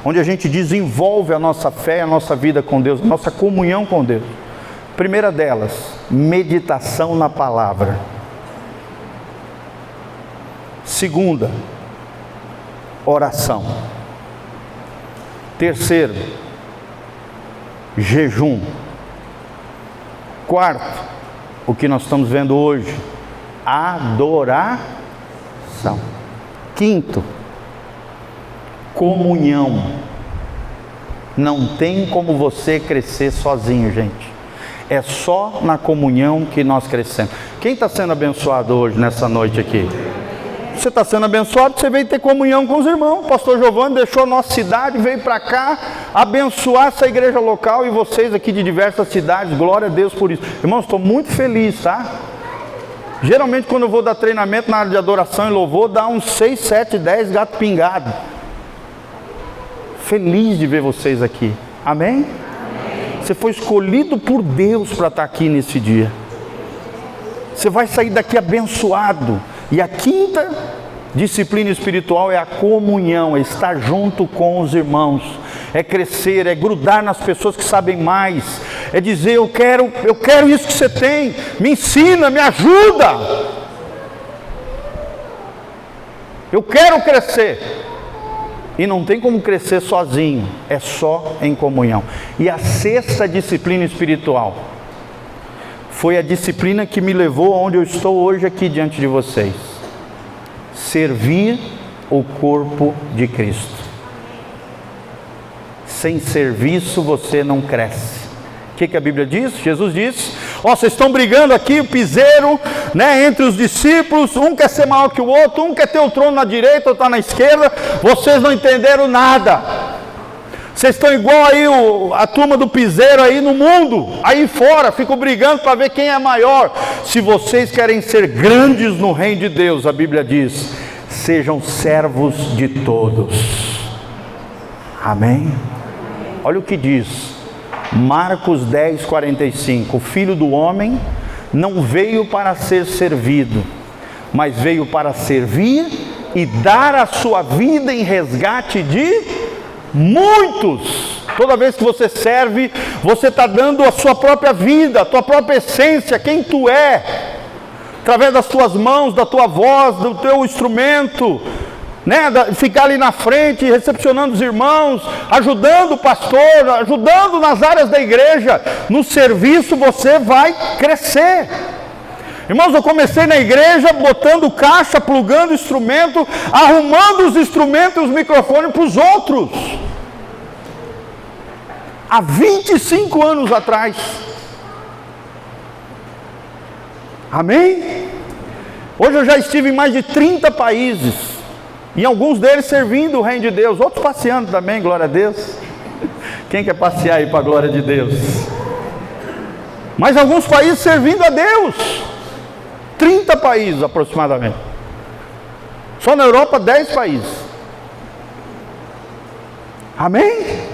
S1: onde a gente desenvolve a nossa fé, a nossa vida com Deus, a nossa comunhão com Deus. Primeira delas, meditação na palavra. Segunda, oração. Terceiro, jejum. Quarto, o que nós estamos vendo hoje, adoração. Quinto, comunhão. Não tem como você crescer sozinho, gente. É só na comunhão que nós crescemos. Quem está sendo abençoado hoje, nessa noite aqui? Você está sendo abençoado, você veio ter comunhão com os irmãos. O pastor Giovanni deixou a nossa cidade, veio para cá abençoar essa igreja local e vocês aqui de diversas cidades. Glória a Deus por isso. Irmãos, estou muito feliz, tá? Geralmente quando eu vou dar treinamento na área de adoração e louvor, dá uns 6, 7, 10 gato pingado. Feliz de ver vocês aqui. Amém? Você foi escolhido por Deus para estar aqui nesse dia. Você vai sair daqui abençoado. E a quinta disciplina espiritual é a comunhão, é estar junto com os irmãos, é crescer, é grudar nas pessoas que sabem mais, é dizer: eu quero isso que você tem, me ensina, me ajuda, eu quero crescer. E não tem como crescer sozinho, é só em comunhão. E a sexta disciplina espiritual foi a disciplina que me levou aonde eu estou hoje aqui diante de vocês. Servir o corpo de Cristo. Sem serviço você não cresce. O que a Bíblia diz? Jesus disse: ó, vocês estão brigando aqui, o piseiro, né, entre os discípulos, um quer ser maior que o outro, um quer ter o trono na direita, outro está na esquerda, vocês não entenderam nada. Vocês estão igual aí a turma do piseiro aí no mundo, aí fora, ficam brigando para ver quem é maior. Se vocês querem ser grandes no reino de Deus, a Bíblia diz: sejam servos de todos. Amém? Olha o que diz Marcos 10, 45. O Filho do Homem não veio para ser servido, mas veio para servir e dar a sua vida em resgate de muitos. Toda vez que você serve, você está dando a sua própria vida, a tua própria essência, quem tu é, através das tuas mãos, da tua voz, do teu instrumento, né? Ficar ali na frente, recepcionando os irmãos, ajudando o pastor, ajudando nas áreas da igreja. No serviço você vai crescer. Irmãos, eu comecei na igreja botando caixa, plugando instrumento, arrumando os instrumentos e os microfones para os outros. Há 25 anos atrás. Amém? Hoje eu já estive em mais de 30 países. Em alguns deles servindo o reino de Deus. Outros passeando também, glória a Deus. Quem quer passear aí para a glória de Deus? Mas alguns países servindo a Deus. 30 países aproximadamente. Só na Europa 10 países. Amém?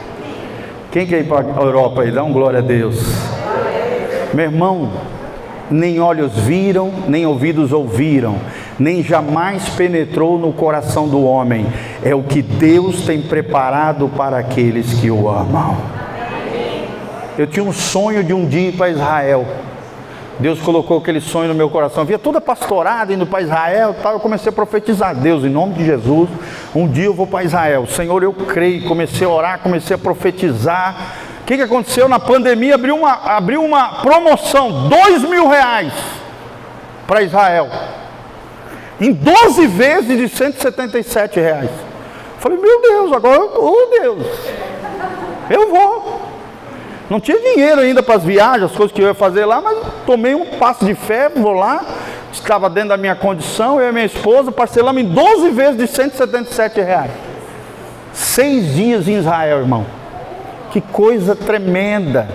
S1: Quem quer ir para a Europa aí? Dá um glória a Deus. Meu irmão, nem olhos viram, nem ouvidos ouviram, nem jamais penetrou no coração do homem. É o que Deus tem preparado para aqueles que o amam. Eu tinha um sonho de um dia ir para Israel. Deus colocou aquele sonho no meu coração. Eu via toda pastorada indo para Israel e tal. Eu comecei a profetizar: Deus, em nome de Jesus, um dia eu vou para Israel. Senhor, eu creio. Comecei a orar, comecei a profetizar. O que aconteceu? Na pandemia abriu uma promoção, R$2.000 para Israel, em 12 vezes de R$177. Falei: meu Deus, agora, Deus, eu vou. Não tinha dinheiro ainda para as viagens, as coisas que eu ia fazer lá, mas tomei um passo de fé, vou lá. Estava dentro da minha condição, eu e minha esposa, parcelamos em 12 vezes de R$177. 6 dias em Israel, irmão. Que coisa tremenda.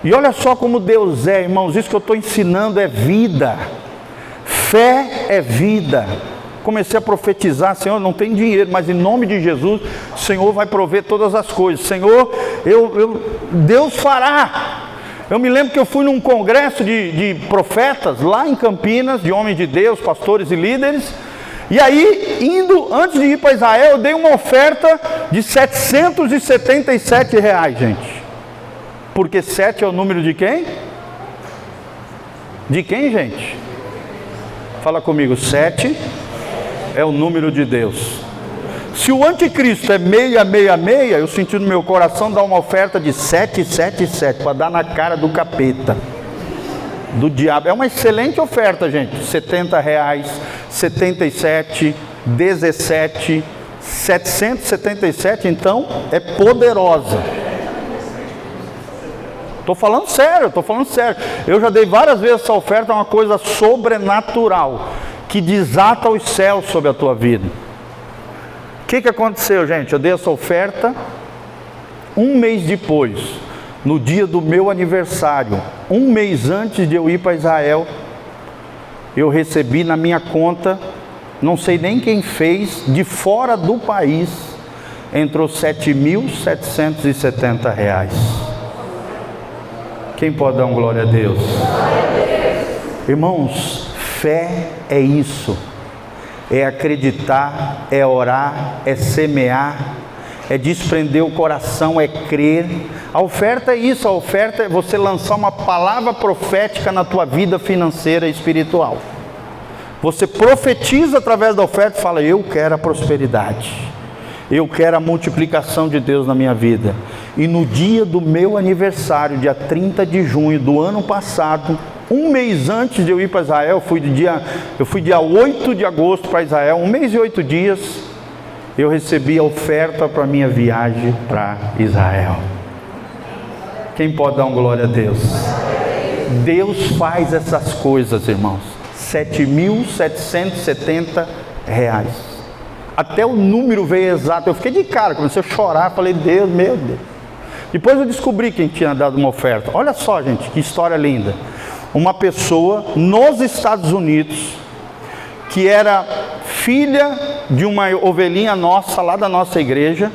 S1: E olha só como Deus é, irmãos. Isso que eu estou ensinando é vida. Fé é vida. Comecei a profetizar: Senhor, não tem dinheiro, mas em nome de Jesus, o Senhor vai prover todas as coisas. Senhor, Deus fará. Eu me lembro que eu fui num congresso de profetas lá em Campinas, de homens de Deus, pastores e líderes. E aí, antes de ir para Israel, eu dei uma oferta de R$777, gente. Porque 7 é o número de quem? De quem, gente? Fala comigo. 7 é o número de Deus. Se o anticristo é 666, eu senti no meu coração dar uma oferta de 777, para dar na cara do capeta, do diabo. É uma excelente oferta, gente. R$70, 77, 17, 777, então é poderosa. Estou falando sério, Eu já dei várias vezes essa oferta, é uma coisa sobrenatural, que desata os céus sobre a tua vida. O que aconteceu, gente? Eu dei essa oferta, um mês depois, no dia do meu aniversário, um mês antes de eu ir para Israel, eu recebi na minha conta, não sei nem quem fez, de fora do país, entrou R$7.770. Quem pode dar um glória a Deus? Irmãos, fé é isso. É acreditar, é orar, é semear, é desprender o coração, é crer. A oferta é isso, a oferta é você lançar uma palavra profética na tua vida financeira e espiritual. Você profetiza através da oferta e fala: eu quero a prosperidade, eu quero a multiplicação de Deus na minha vida. E no dia do meu aniversário, dia 30 de junho do ano passado, um mês antes de eu ir para Israel, eu fui dia 8 de agosto para Israel, 1 mês e 8 dias, eu recebi a oferta para a minha viagem para Israel. Quem pode dar um glória a Deus? Deus faz essas coisas, irmãos. R$7.770. Até o número veio exato. Eu fiquei de cara, comecei a chorar, falei: Deus, meu Deus. Depois eu descobri quem tinha dado uma oferta. Olha só, gente, que história linda. Uma pessoa nos Estados Unidos, que era filha de uma ovelhinha nossa, lá da nossa igreja,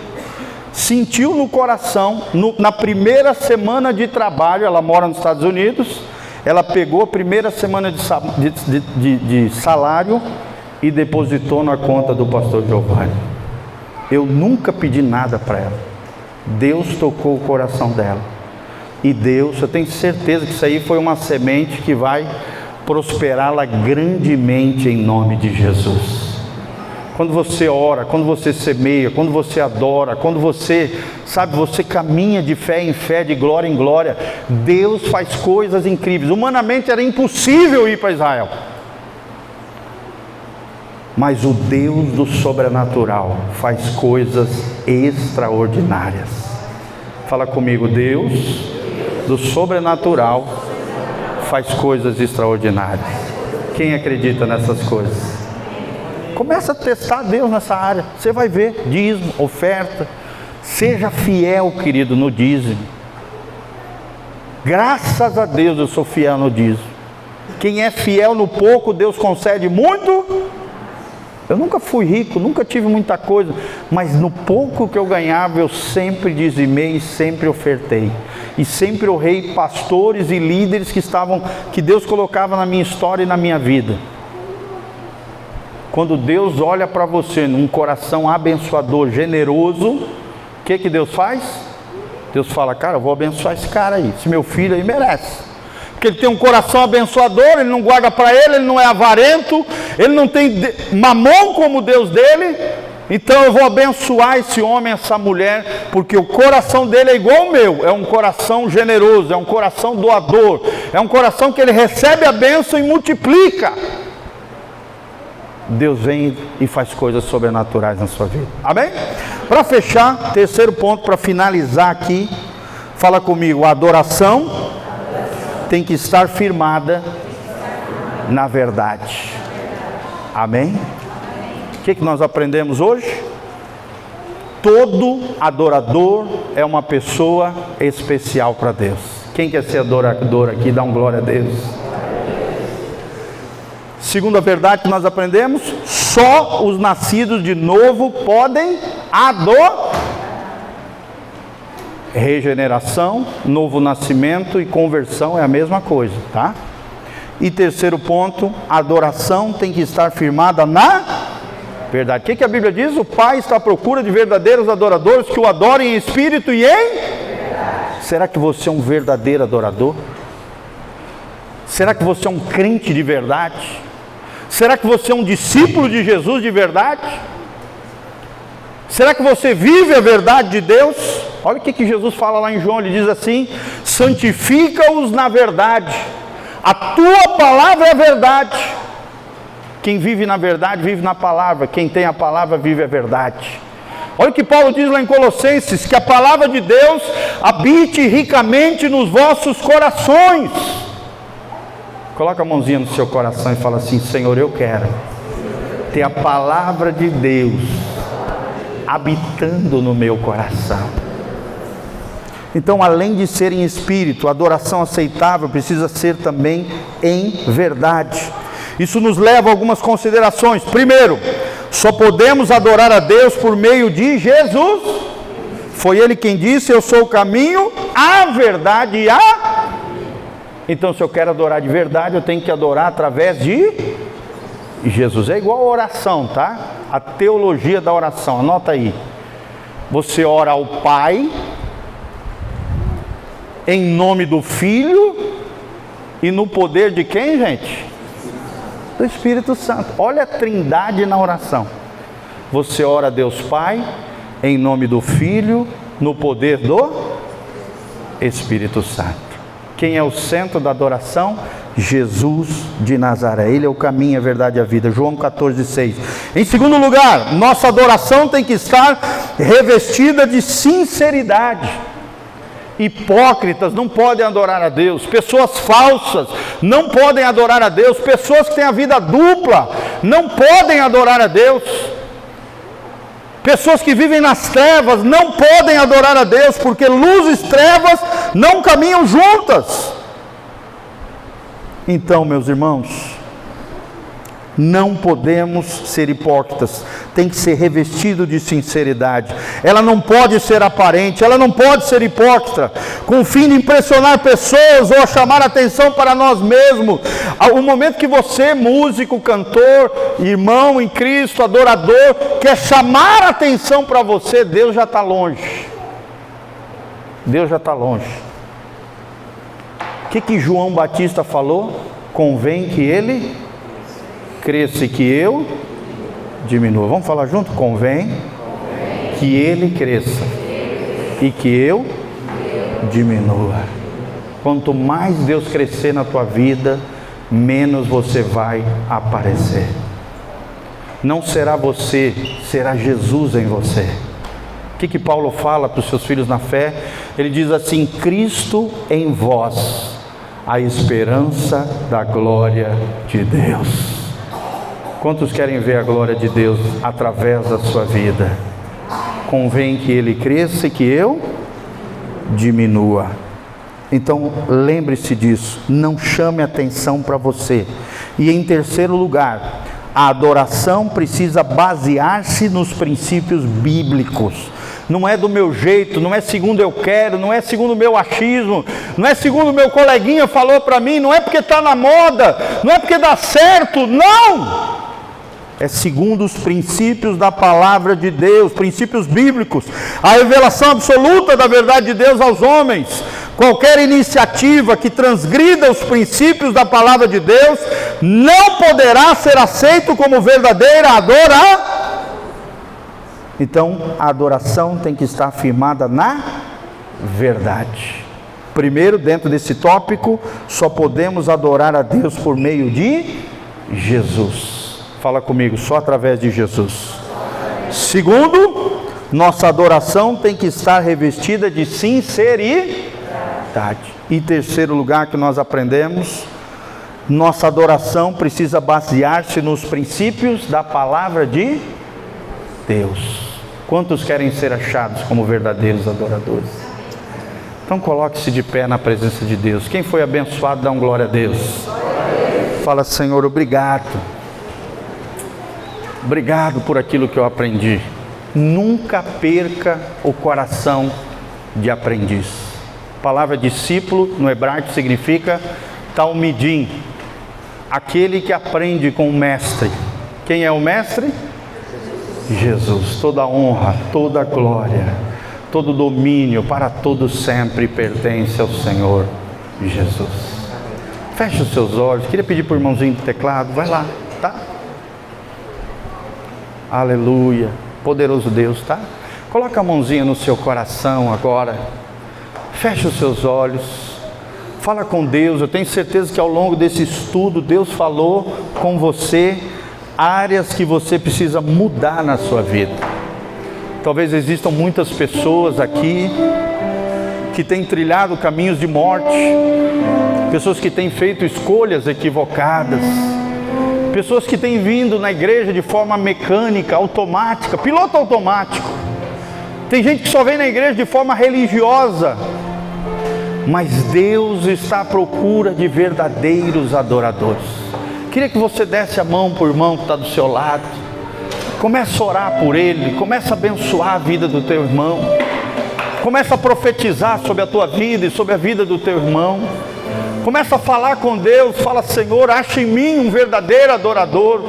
S1: sentiu no coração, na primeira semana de trabalho, ela mora nos Estados Unidos, ela pegou a primeira semana de salário e depositou na conta do pastor Giovanni. Eu nunca pedi nada para ela. Deus tocou o coração dela. E Deus, eu tenho certeza que isso aí foi uma semente que vai prosperá-la grandemente em nome de Jesus. Quando você ora, quando você semeia, quando você adora, quando você, você caminha de fé em fé, de glória em glória, Deus faz coisas incríveis. Humanamente era impossível ir para Israel. Mas o Deus do sobrenatural faz coisas extraordinárias. Fala comigo, Deus do sobrenatural faz coisas extraordinárias. Quem acredita nessas coisas? Começa a testar Deus nessa área. Você vai ver, dízimo, oferta. Seja fiel, querido, no dízimo. Graças a Deus eu sou fiel no dízimo. Quem é fiel no pouco, Deus concede muito. Eu nunca fui rico, nunca tive muita coisa, mas no pouco que eu ganhava, eu sempre dizimei e sempre ofertei. E sempre honrei pastores e líderes que Deus colocava na minha história e na minha vida. Quando Deus olha para você num coração abençoador, generoso, o que Deus faz? Deus fala, cara, eu vou abençoar esse cara aí, esse meu filho aí merece. Porque ele tem um coração abençoador, ele não guarda para ele não é avarento, ele não tem mamão como Deus dele. Então eu vou abençoar esse homem, essa mulher, porque o coração dele é igual ao meu, é um coração generoso, é um coração doador, é um coração que ele recebe a bênção e multiplica. Deus vem e faz coisas sobrenaturais na sua vida. Amém? Para fechar, terceiro ponto, para finalizar aqui, fala comigo, a adoração tem que estar firmada na verdade. Amém? O que nós aprendemos hoje? Todo adorador é uma pessoa especial para Deus. Quem quer ser adorador aqui, dá um glória a Deus. Segunda verdade que nós aprendemos, só os nascidos de novo podem adorar. Regeneração, novo nascimento e conversão é a mesma coisa, tá? E terceiro ponto, adoração tem que estar firmada na verdade. O que a Bíblia diz? O Pai está à procura de verdadeiros adoradores que o adorem em espírito e em verdade. Será que você é um verdadeiro adorador? Será que você é um crente de verdade? Será que você é um discípulo de Jesus de verdade? Será que você vive a verdade de Deus? Olha o que Jesus fala lá em João, ele diz assim, santifica-os na verdade, a tua palavra é a verdade. Quem vive na verdade, vive na palavra, quem tem a palavra, vive a verdade. Olha o que Paulo diz lá em Colossenses, que a palavra de Deus habite ricamente nos vossos corações. Coloca a mãozinha no seu coração e fala assim, Senhor, eu quero ter a palavra de Deus habitando no meu coração. Então, além de ser em espírito, a adoração aceitável precisa ser também em verdade. Isso nos leva a algumas considerações. Primeiro, só podemos adorar a Deus por meio de Jesus. Foi Ele quem disse, eu sou o caminho, a verdade e a... Então, se eu quero adorar de verdade, eu tenho que adorar através de Jesus. É igual a oração, tá? A teologia da oração, anota aí. Você ora ao Pai, em nome do Filho, e no poder de quem, gente? Do Espírito Santo. Olha a trindade na oração. Você ora a Deus Pai, em nome do Filho, no poder do Espírito Santo. Quem é o centro da adoração? Jesus de Nazaré. Ele é o caminho, a verdade e a vida. João 14,6. Em segundo lugar, nossa adoração tem que estar revestida de sinceridade. Hipócritas não podem adorar a Deus. Pessoas falsas não podem adorar a Deus. Pessoas que têm a vida dupla não podem adorar a Deus. Pessoas que vivem nas trevas não podem adorar a Deus, porque luz e trevas não caminham juntas. Então, meus irmãos, não podemos ser hipócritas, tem que ser revestido de sinceridade. Ela não pode ser aparente, ela não pode ser hipócrita, com o fim de impressionar pessoas ou chamar atenção para nós mesmos. O momento que você, músico, cantor, irmão em Cristo, adorador, quer chamar atenção para você, Deus já está longe. Deus já está longe. O que João Batista falou? Convém que ele cresça e que eu diminua. Vamos falar junto? Convém que ele cresça e que eu diminua. Quanto mais Deus crescer na tua vida, menos você vai aparecer. Não será você, será Jesus em você. O que Paulo fala para os seus filhos na fé? Ele diz assim: Cristo em vós, a esperança da glória de Deus. Quantos querem ver a glória de Deus através da sua vida? Convém que ele cresça e que eu diminua. Então lembre-se disso, não chame atenção para você. E em terceiro lugar, a adoração precisa basear-se nos princípios bíblicos. Não é do meu jeito, não é segundo eu quero, não é segundo o meu achismo, não é segundo o meu coleguinha falou para mim, não é porque está na moda, não é porque dá certo, não! É segundo os princípios da palavra de Deus, princípios bíblicos, a revelação absoluta da verdade de Deus aos homens. Qualquer iniciativa que transgrida os princípios da palavra de Deus não poderá ser aceito como verdadeira adoração. Então, a adoração tem que estar firmada na verdade. Primeiro, dentro desse tópico, só podemos adorar a Deus por meio de Jesus. Fala comigo, só através de Jesus. Segundo, nossa adoração tem que estar revestida de sinceridade. E terceiro lugar que nós aprendemos, nossa adoração precisa basear-se nos princípios da palavra de Deus. Quantos querem ser achados como verdadeiros adoradores? Então coloque-se de pé na presença de Deus. Quem foi abençoado, dá um glória a Deus. Fala: Senhor, obrigado. Obrigado por aquilo que eu aprendi. Nunca perca o coração de aprendiz. A palavra discípulo no hebraico significa talmidim, aquele que aprende com o mestre. Quem é o mestre? Jesus. Toda honra, toda glória, todo domínio para todo sempre pertence ao Senhor Jesus. Feche os seus olhos. Queria pedir para o irmãozinho do teclado, vai lá, tá? Aleluia, poderoso Deus, tá? Coloca a mãozinha no seu coração agora. Feche os seus olhos. Fala com Deus. Eu tenho certeza que ao longo desse estudo Deus falou com você áreas que você precisa mudar na sua vida. Talvez existam muitas pessoas aqui que têm trilhado caminhos de morte, pessoas que têm feito escolhas equivocadas, pessoas que têm vindo na igreja de forma mecânica, automática, piloto automático. Tem gente que só vem na igreja de forma religiosa, mas Deus está à procura de verdadeiros adoradores. Queria que você desse a mão para o irmão que está do seu lado. Comece a orar por ele, comece a abençoar a vida do teu irmão. Comece a profetizar sobre a tua vida e sobre a vida do teu irmão. Comece a falar com Deus, fala: Senhor, acha em mim um verdadeiro adorador.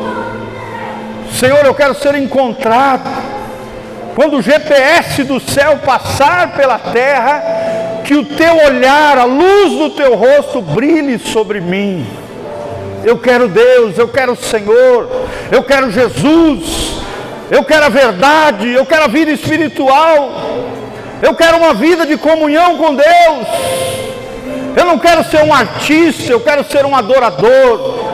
S1: Senhor, eu quero ser encontrado. Quando o GPS do céu passar pela terra, que o teu olhar, a luz do teu rosto brilhe sobre mim. Eu quero Deus, eu quero o Senhor, eu quero Jesus, eu quero a verdade, eu quero a vida espiritual, eu quero uma vida de comunhão com Deus. Eu não quero ser um artista, eu quero ser um adorador.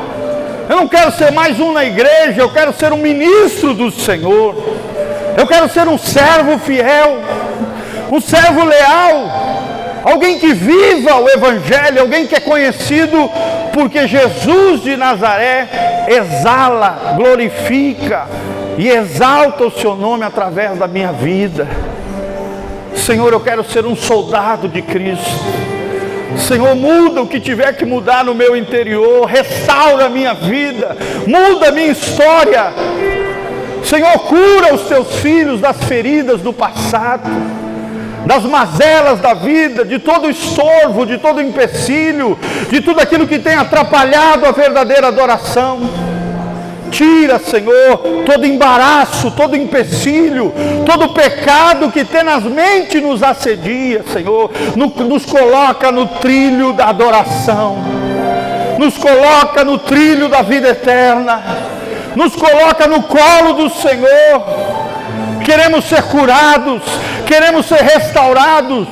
S1: Eu não quero ser mais um na igreja, eu quero ser um ministro do Senhor. Eu quero ser um servo fiel, um servo leal, alguém que viva o Evangelho, alguém que é conhecido porque Jesus de Nazaré exala, glorifica e exalta o seu nome através da minha vida. Senhor, eu quero ser um soldado de Cristo. Senhor, muda o que tiver que mudar no meu interior, restaura a minha vida, muda a minha história. Senhor, cura os teus filhos das feridas do passado, das mazelas da vida, de todo estorvo, de todo empecilho, de tudo aquilo que tem atrapalhado a verdadeira adoração. Tira, Senhor, todo embaraço, todo empecilho, todo pecado que tenazmente nos assedia, Senhor. Nos coloca no trilho da adoração, nos coloca no trilho da vida eterna, nos coloca no colo do Senhor. Queremos ser curados, queremos ser restaurados.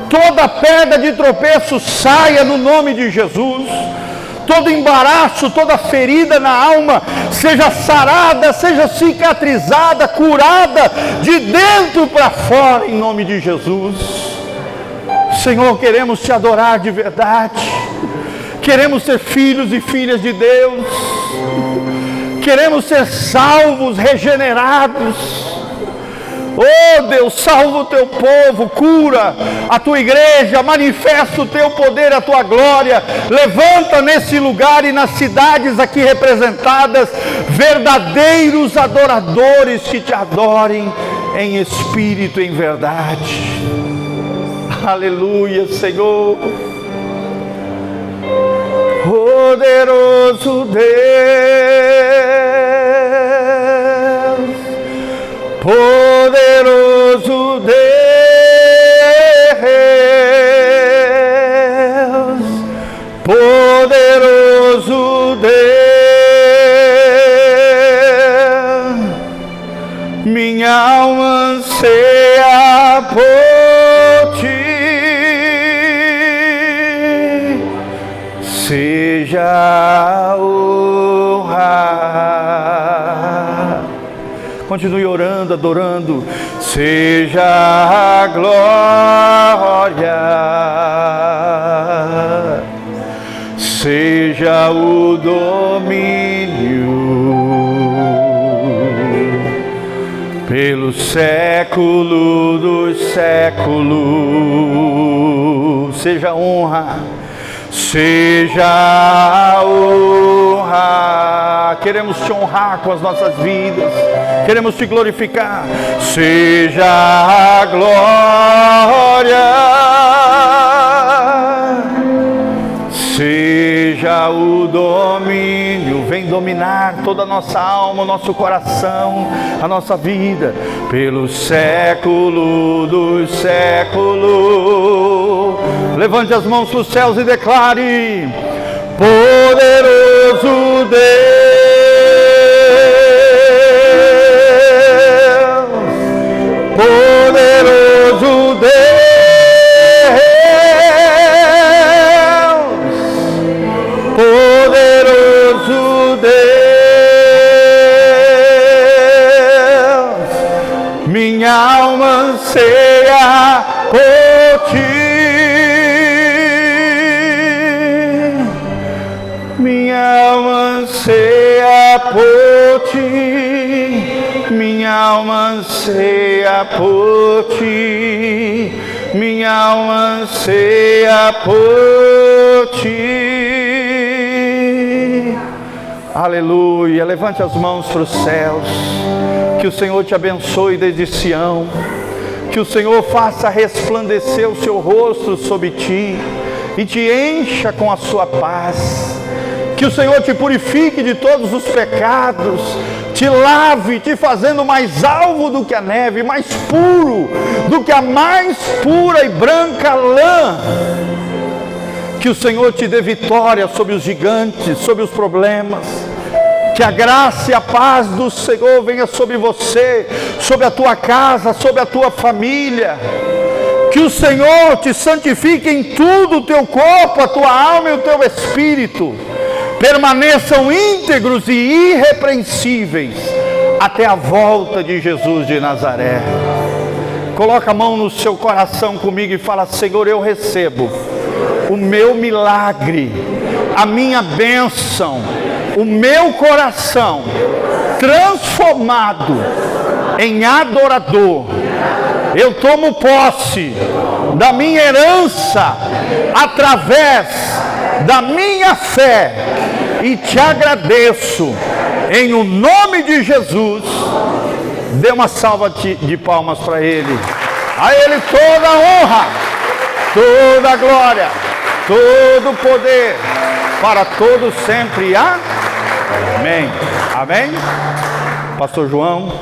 S1: Toda pedra de tropeço saia no nome de Jesus. Todo embaraço, toda ferida na alma seja sarada, seja cicatrizada, curada de dentro para fora, em nome de Jesus. Senhor, queremos te adorar de verdade. Queremos ser filhos e filhas de Deus. Queremos ser salvos, regenerados. Oh Deus, salva o teu povo, cura a tua igreja, manifesta o teu poder, a tua glória. Levanta nesse lugar e nas cidades aqui representadas verdadeiros adoradores que te adorem em espírito e em verdade. Aleluia, Senhor. Poderoso Deus, poderoso Deus, poderoso Deus, minha alma anseia por ti, seja honra. Continue orando, adorando. Seja a glória, seja o domínio pelo século dos séculos. Seja a honra, seja a honra. Queremos te honrar com as nossas vidas, queremos te glorificar. Seja a glória, seja o domínio. Vem dominar toda a nossa alma, o nosso coração, a nossa vida, pelo século dos séculos. Levante as mãos para os céus e declare: poderoso Deus, poderoso Deus, poderoso Deus, minha alma anseia por ti. Minha alma anseia por ti, minha alma anseia por ti, minha alma anseia por ti. Aleluia. Levante as mãos para os céus. Que o Senhor te abençoe desde Sião. Que o Senhor faça resplandecer o seu rosto sobre ti e te encha com a sua paz. Que o Senhor te purifique de todos os pecados, te lave, te fazendo mais alvo do que a neve, mais puro do que a mais pura e branca lã. Que o Senhor te dê vitória sobre os gigantes, sobre os problemas. Que a graça e a paz do Senhor venha sobre você, sobre a tua casa, sobre a tua família. Que o Senhor te santifique em tudo, o teu corpo, a tua alma e o teu espírito permaneçam íntegros e irrepreensíveis até a volta de Jesus de Nazaré. Coloca a mão no seu coração comigo e fala: Senhor, eu recebo o meu milagre, a minha bênção, o meu coração transformado em adorador. Eu tomo posse da minha herança através da minha fé e te agradeço em o nome de Jesus. Dê uma salva de palmas para Ele. A Ele toda a honra, toda a glória, todo o poder, para todos sempre. Amém. Amém? Pastor João.